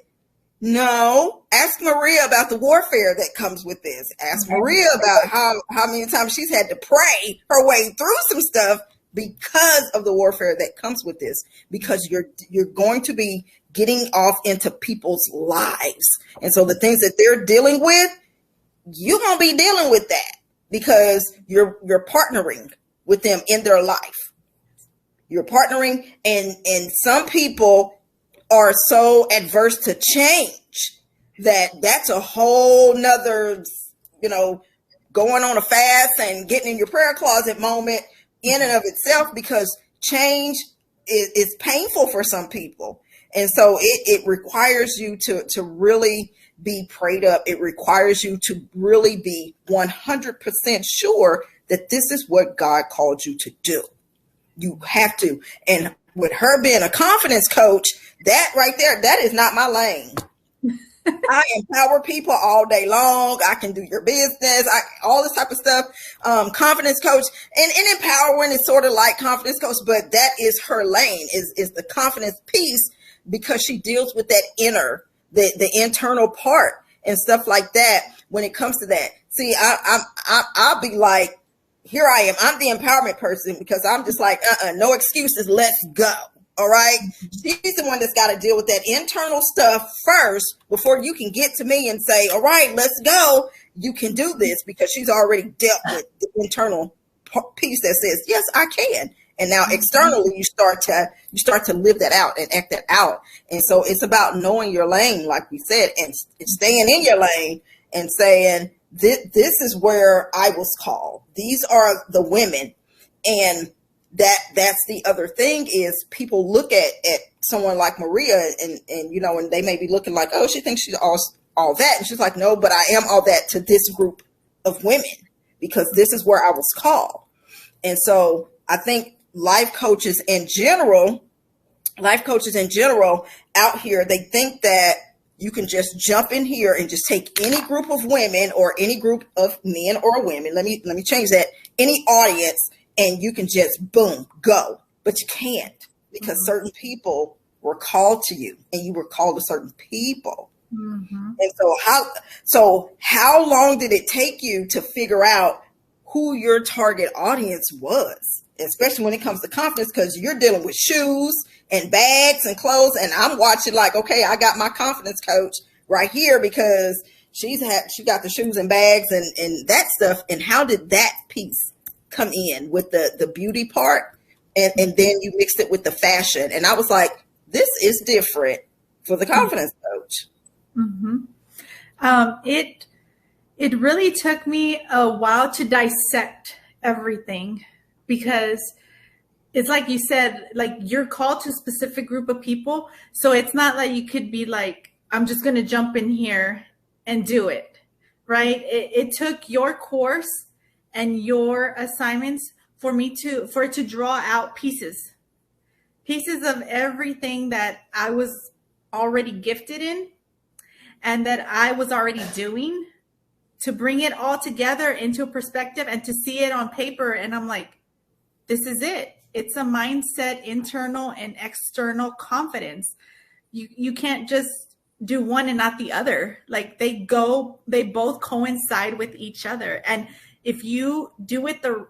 Speaker 1: No, ask Maria about the warfare that comes with this. Ask Maria about how many times she's had to pray her way through some stuff because of the warfare that comes with this, because you're going to be getting off into people's lives. And so the things that they're dealing with, you're going to be dealing with that because you're partnering with them in their life. You're partnering, and some people are so adverse to change that's a whole nother, going on a fast and getting in your prayer closet moment in and of itself, because change is painful for some people. And so it requires you to really be prayed up. It requires you to really be 100% sure that this is what God called you to do. You have to. And with her being a confidence coach, that right there, that is not my lane. I empower people all day long. I can do your business, all this type of stuff. Confidence coach and empowering is sort of like confidence coach, but that is her lane, is the confidence piece, because she deals with that the internal part and stuff like that. When it comes to that, see, I'll be like, here I am. I'm the empowerment person, because I'm just like, no excuses. Let's go. All right. She's the one that's got to deal with that internal stuff first before you can get to me and say, all right, let's go. You can do this, because she's already dealt with the internal piece that says, yes, I can. And now externally, you start to live that out and act that out. And so it's about knowing your lane, like we said, and staying in your lane and saying, this is where I was called. These are the women. And that's the other thing, is people look at someone like Maria and and they may be looking like, oh, she thinks she's all that. And she's like, no, but I am all that to this group of women, because this is where I was called. And so I think life coaches in general out here, they think that you can just jump in here and just take any group of women or any group of men or women. Let me change that. Any audience, and you can just boom, go. But you can't, because certain people were called to you, and you were called to certain people. Mm-hmm. And so how long did it take you to figure out who your target audience was, especially when it comes to confidence? Because you're dealing with shoes and bags and clothes, and I'm watching like, okay, I got my confidence coach right here, because she got the shoes and bags and that stuff. And how did that piece come in with the beauty part, and then you mixed it with the fashion? And I was like, this is different for the confidence coach.
Speaker 2: Mm-hmm. It really took me a while to dissect everything, because it's like you said, like, you're called to a specific group of people. So it's not like you could be like, I'm just going to jump in here and do it, right? It took your course and your assignments for it to draw out pieces of everything that I was already gifted in and that I was already doing, to bring it all together into a perspective and to see it on paper. And I'm like, this is it. It's a mindset, internal and external confidence. You can't just do one and not the other. Like, they both coincide with each other. And if you do it the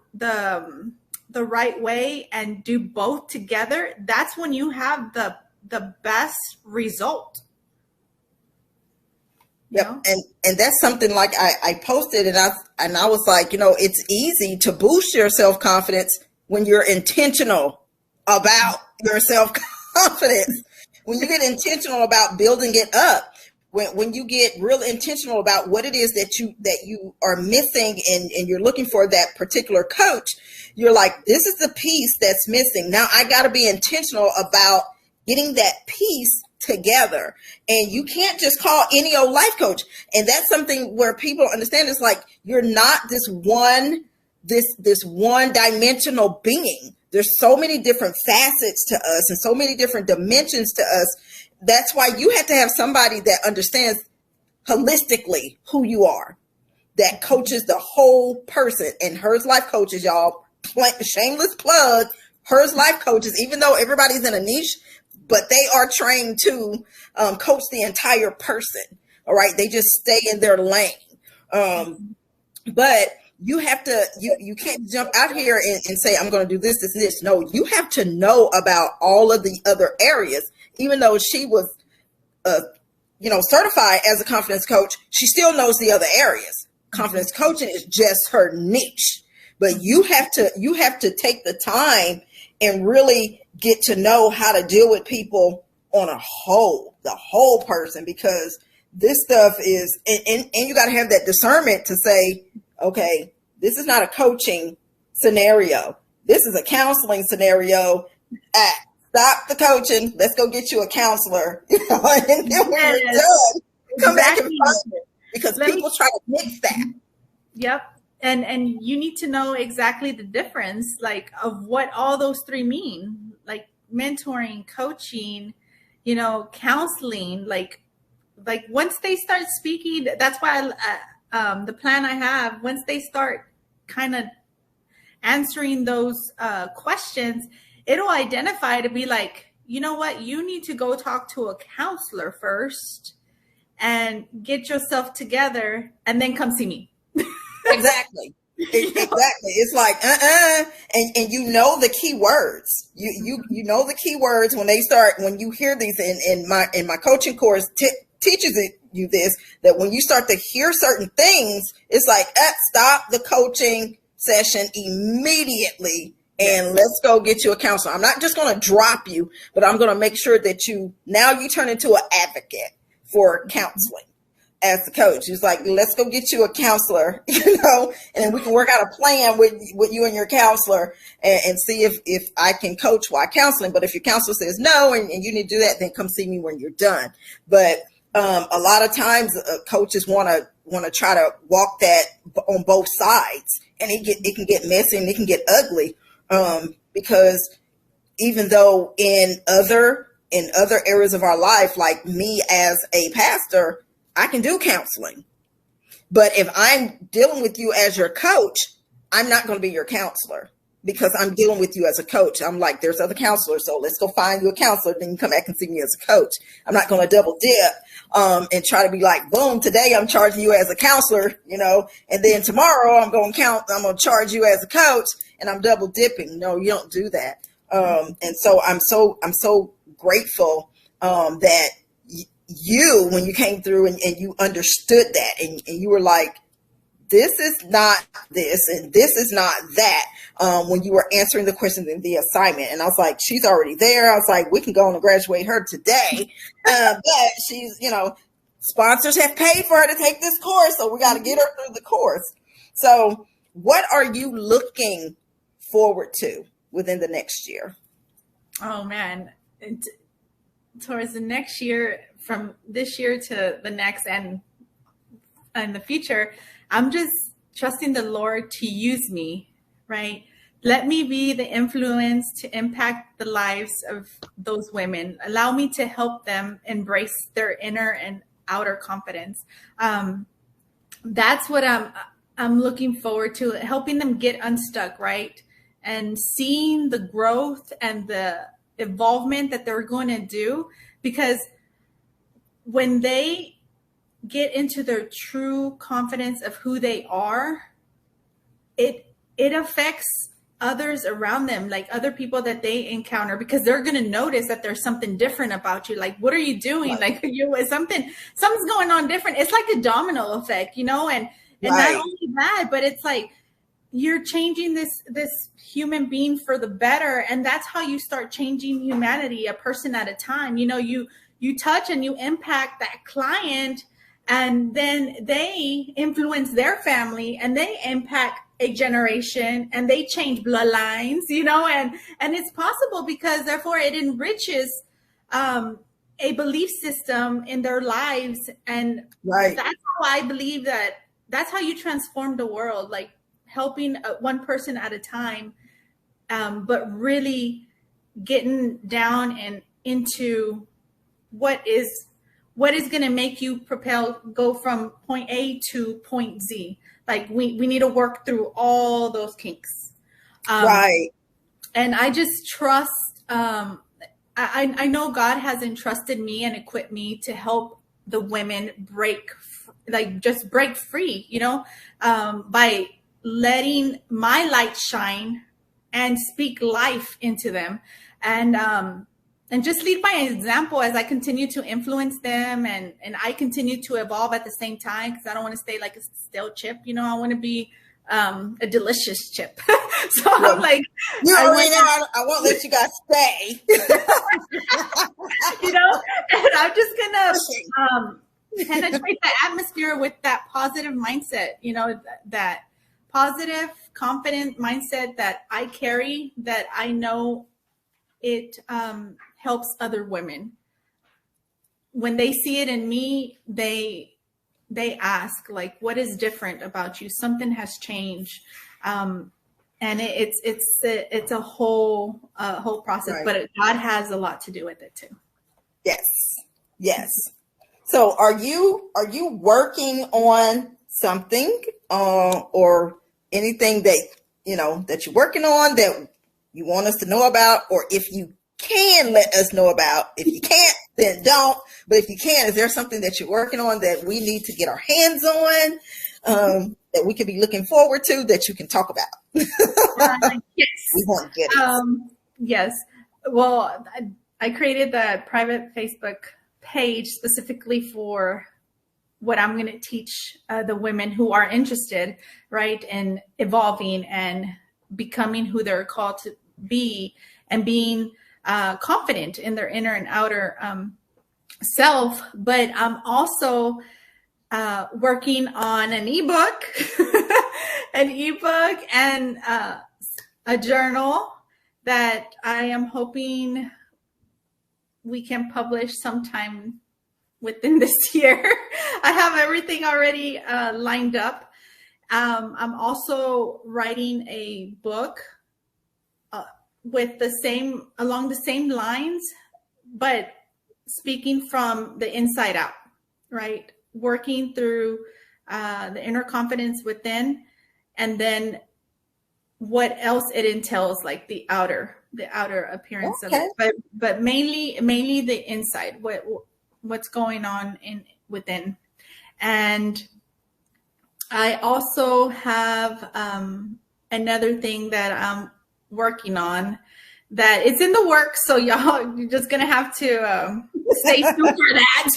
Speaker 2: right way and do both together, that's when you have the best result. you
Speaker 1: Yep.
Speaker 2: know?
Speaker 1: And that's something like I posted and I was like, it's easy to boost your self-confidence when you're intentional about your self-confidence. When you get intentional about building it up, when you get real intentional about what it is that you are missing and you're looking for that particular coach, you're like, this is the piece that's missing. Now I got to be intentional about getting that piece together. And you can't just call any old life coach. And that's something where people understand. It's like, you're not this one dimensional being. There's so many different facets to us and so many different dimensions to us. That's why you have to have somebody that understands holistically who you are, that coaches the whole person. And Hers Life Coaches, y'all, shameless plug, Hers Life Coaches, even though everybody's in a niche, but they are trained to coach the entire person. All right. They just stay in their lane. But you have to, you can't jump out here and say, I'm going to do this, this, and this. No, you have to know about all of the other areas. Even though she was, certified as a confidence coach, she still knows the other areas. Confidence coaching is just her niche. But you have to take the time and really get to know how to deal with people on the whole person, because this stuff is, and you got to have that discernment to say, okay, this is not a coaching scenario. This is a counseling scenario. Stop the coaching. Let's go get you a counselor. And then when you're done, come back and find it, because people try to mix that.
Speaker 2: Yep. And you need to know exactly the difference, like, of what all those three mean, like mentoring, coaching, counseling, like once they start speaking, that's why the plan I have, once they start kind of answering those questions, it'll identify to be like, you know what, you need to go talk to a counselor first and get yourself together and then come see me.
Speaker 1: Exactly. Exactly. It's like, and you know the key words. You know the key words when you hear these, in my coaching course teaches you this, that when you start to hear certain things, it's like, stop the coaching session immediately and let's go get you a counselor. I'm not just going to drop you, but I'm going to make sure that you turn into an advocate for counseling. As the coach, it's like, let's go get you a counselor, and then we can work out a plan with you and your counselor and see if I can coach while counseling. But if your counselor says no and you need to do that, then come see me when you're done. But a lot of times coaches want to try to walk that on both sides, and it can get messy and it can get ugly, because even though in other areas of our life, like me as a pastor, I can do counseling. But if I'm dealing with you as your coach, I'm not going to be your counselor, because I'm dealing with you as a coach. I'm like, there's other counselors, so let's go find you a counselor. Then you come back and see me as a coach. I'm not going to double dip and try to be like, boom, today I'm charging you as a counselor, and then tomorrow I'm going to charge you as a coach, and I'm double dipping. No, you don't do that. And so I'm so grateful that you, when you came through and you understood that, and you were like, this is not this and this is not that, when you were answering the questions in the assignment. And I was like, she's already there. I was like, we can go on and graduate her today. But she's, sponsors have paid for her to take this course, so we got to get her through the course. So what are you looking forward to within the next year?
Speaker 2: Oh man, towards the next year, from this year to the next and the future, I'm just trusting the Lord to use me, right? Let me be the influence to impact the lives of those women. Allow me to help them embrace their inner and outer confidence. That's what I'm looking forward to, helping them get unstuck, right? And seeing the growth and the involvement that they're going to do, because when they get into their true confidence of who they are, it affects others around them, like other people that they encounter, because they're going to notice that there's something different about you. Like, what are you doing?
Speaker 1: Right.
Speaker 2: Like, something's going on different. It's like a domino effect, and
Speaker 1: Right.
Speaker 2: not only that, but it's like you're changing this human being for the better, and that's how you start changing humanity, a person at a time. You touch and you impact that client, and then they influence their family, and they impact a generation, and they change bloodlines, and it's possible because therefore it enriches a belief system in their lives. And
Speaker 1: Right.
Speaker 2: that's how I believe that's how you transform the world, like helping one person at a time, but really getting down and into what is going to make you go from point A to point Z. Like we need to work through all those kinks.
Speaker 1: Right.
Speaker 2: And I just trust, I know God has entrusted me and equipped me to help the women break free, by letting my light shine and speak life into them. And just lead by example as I continue to influence them, and I continue to evolve at the same time, because I don't want to stay like a stale chip. I want to be a delicious chip. So I'm like,
Speaker 1: I won't let you guys stay.
Speaker 2: And I'm just gonna penetrate the atmosphere with that positive mindset. That positive, confident mindset that I carry. That I know it helps other women. When they see it in me, they ask, like, what is different about you? Something has changed. And it's a whole process,
Speaker 1: Right.
Speaker 2: but God has a lot to do with it too.
Speaker 1: Yes. So are you working on something or anything that that you're working on that you want us to know about, or if you can let us know about? If you can't, then don't. But if you can, is there something that you're working on that we need to get our hands on, that we could be looking forward to, that you can talk about?
Speaker 2: Yes.
Speaker 1: We want it.
Speaker 2: Yes. Well, I created the private Facebook page specifically for what I'm going to teach the women who are interested, right, in evolving and becoming who they're called to be, and being confident in their inner and outer self. But I'm also working on an ebook, and a journal that I am hoping we can publish sometime within this year. I have everything already lined up. I'm also writing a book along the same lines, but speaking from the inside out, right? Working through the inner confidence within, and then what else it entails, like the outer appearance of it, but mainly the inside, what's going on within. And I also have another thing that I'm working on that it's in the works. So y'all, you're just gonna have to stay tuned for that.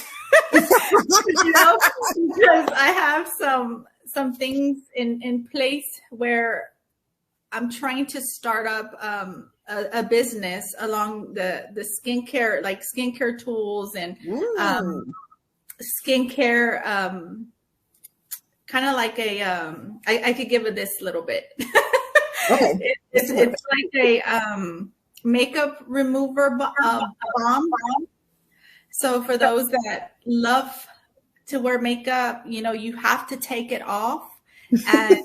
Speaker 2: Because I have some things in place where I'm trying to start up a business along the skincare, like skincare tools and skincare, kind of like I could give it this little bit.
Speaker 1: Okay.
Speaker 2: It's like a makeup remover balm. So for those that love to wear makeup, you have to take it off, and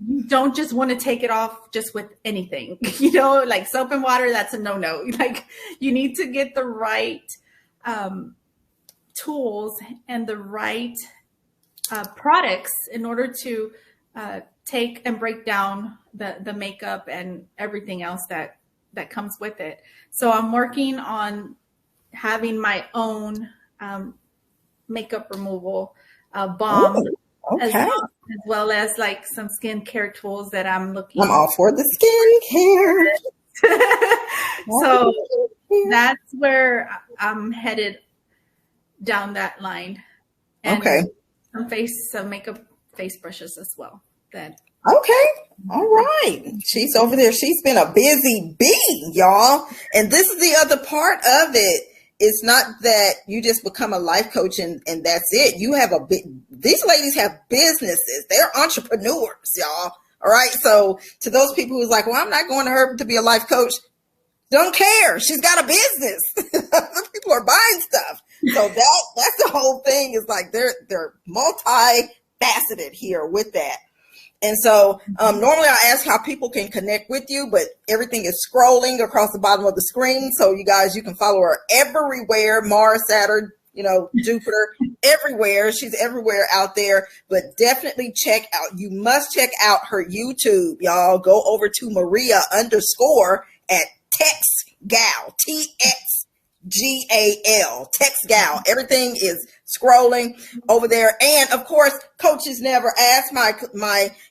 Speaker 2: you don't just want to take it off just with anything, like soap and water. That's a no-no. Like, you need to get the right tools and the right products in order to take and break down the makeup and everything else that comes with it. So I'm working on having my own makeup removal balm.
Speaker 1: Okay.
Speaker 2: As well. as well as like some skincare tools that I'm looking.
Speaker 1: I'm all for the skincare.
Speaker 2: So that's where I'm headed, down that line. And
Speaker 1: okay.
Speaker 2: Some makeup face brushes as well. That
Speaker 1: Okay. All right. She's over there. She's been a busy bee, y'all. And this is the other part of it. It's not that you just become a life coach and that's it. You have these ladies have businesses. They're entrepreneurs, y'all. All right. So to those people who's like, well, I'm not going to her to be a life coach. Don't care. She's got a business. People are buying stuff. So that's the whole thing, is like they're multifaceted here with that. And so normally I ask how people can connect with you, but everything is scrolling across the bottom of the screen. So you guys, you can follow her everywhere. Mars, Saturn, Jupiter, everywhere. She's everywhere out there, but definitely you must check out her YouTube, y'all. Go over to Maria _ at TexGal, TXGAL, TexGal. Everything is scrolling over there. And of course, coaches never ask, my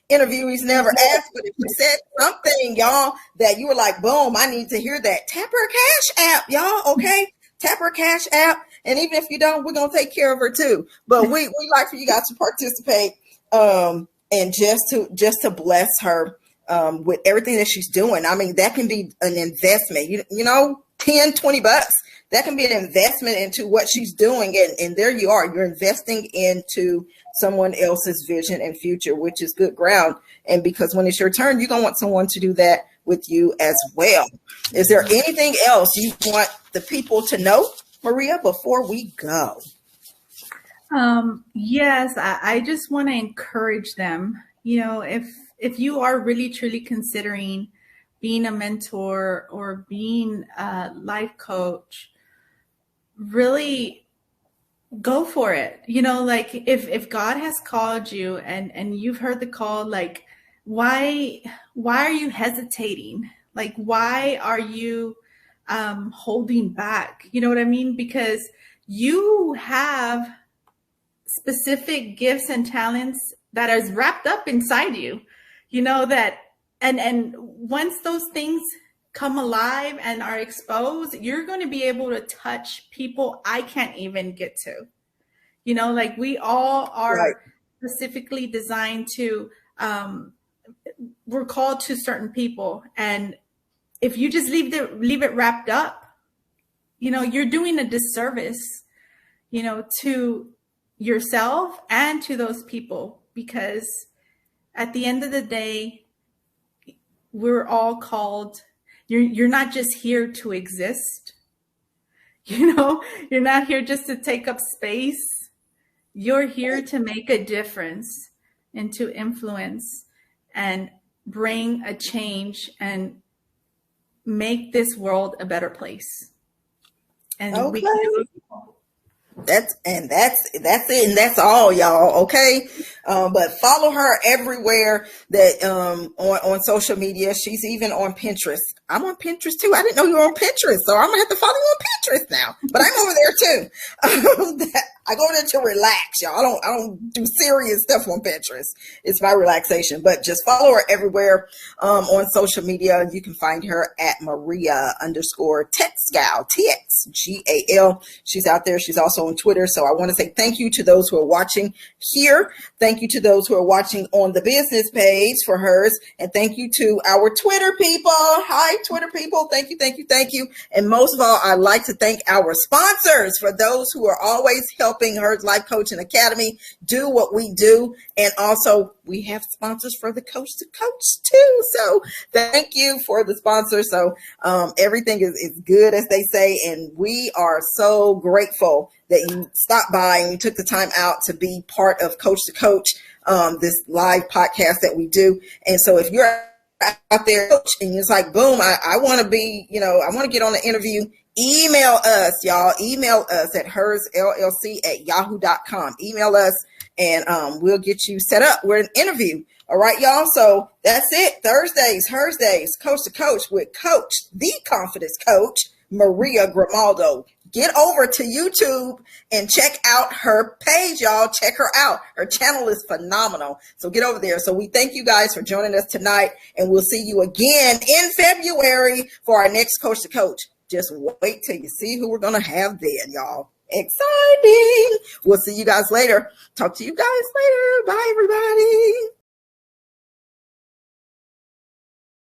Speaker 1: interviewees never ask, but if you said something, y'all, that you were like, boom, I need to hear that, tap her Cash App, y'all. Okay. Tap her Cash App. And even if you don't, we're going to take care of her too. But we like for you guys to participate, and just to bless her with everything that she's doing. I mean, that can be an investment, you know, 10, 20 bucks. That can be an investment into what she's doing. And there you are, you're investing into someone else's vision and future, which is good ground. And because when it's your turn, you're going to want someone to do that with you as well. Is there anything else you want the people to know, Maria, before we go?
Speaker 2: Yes, I just want to encourage them. If you are really truly considering being a mentor or being a life coach, really go for it. Like if God has called you and you've heard the call, like why are you hesitating? Like, why are you holding back? You know what I mean? Because you have specific gifts and talents that is wrapped up inside you, that, and once those things come alive and are exposed, you're going to be able to touch people I can't even get to. Like we all are right. Specifically designed to, we're called to certain people. And if you just leave it wrapped up, you're doing a disservice, to yourself and to those people, because at the end of the day, we're all called. You're not just here to exist. You're not here just to take up space. You're here to make a difference and to influence and bring a change and make this world a better place. And we can do it.
Speaker 1: That's it, and that's all, y'all. Okay. But follow her everywhere that on social media. She's even on Pinterest. I'm on Pinterest too. I didn't know you were on Pinterest, so I'm gonna have to follow you on Pinterest now. But I'm over there too. I go there to relax, y'all. I don't do serious stuff on Pinterest. It's my relaxation. But just follow her everywhere on social media. You can find her at Maria _ TexGal, TXGAL. She's out there. She's also on Twitter. So I want to say thank you to those who are watching here. Thank you to those who are watching on the business page for hers. And thank you to our Twitter people. Hi, Twitter people. Thank you, thank you, thank you. And most of all, I'd like to thank our sponsors for those who are always helping Hers Life Coaching Academy do what we do. And also we have sponsors for the Coach to Coach too. So thank you for the sponsors. So everything is good, as they say. And we are so grateful that you stopped by and you took the time out to be part of Coach to Coach, this live podcast that we do. And so if you're out there and it's like, boom, I want to be, I want to get on the interview, email us, y'all. Email us at hersllc@yahoo.com. Email us and we'll get you set up. We're an interview. All right, y'all. So that's it. Thursdays, Coach to Coach with Coach, the Confidence Coach, Maria Grimaldo. get over to YouTube and check out her page, y'all. Check her out. Her channel is phenomenal. So get over there. So we thank you guys for joining us tonight, and we'll see you again in February for our next Coach to Coach. Just wait till you see who we're going to have then, y'all. Exciting. We'll see you guys later. Talk to you guys later. Bye, everybody.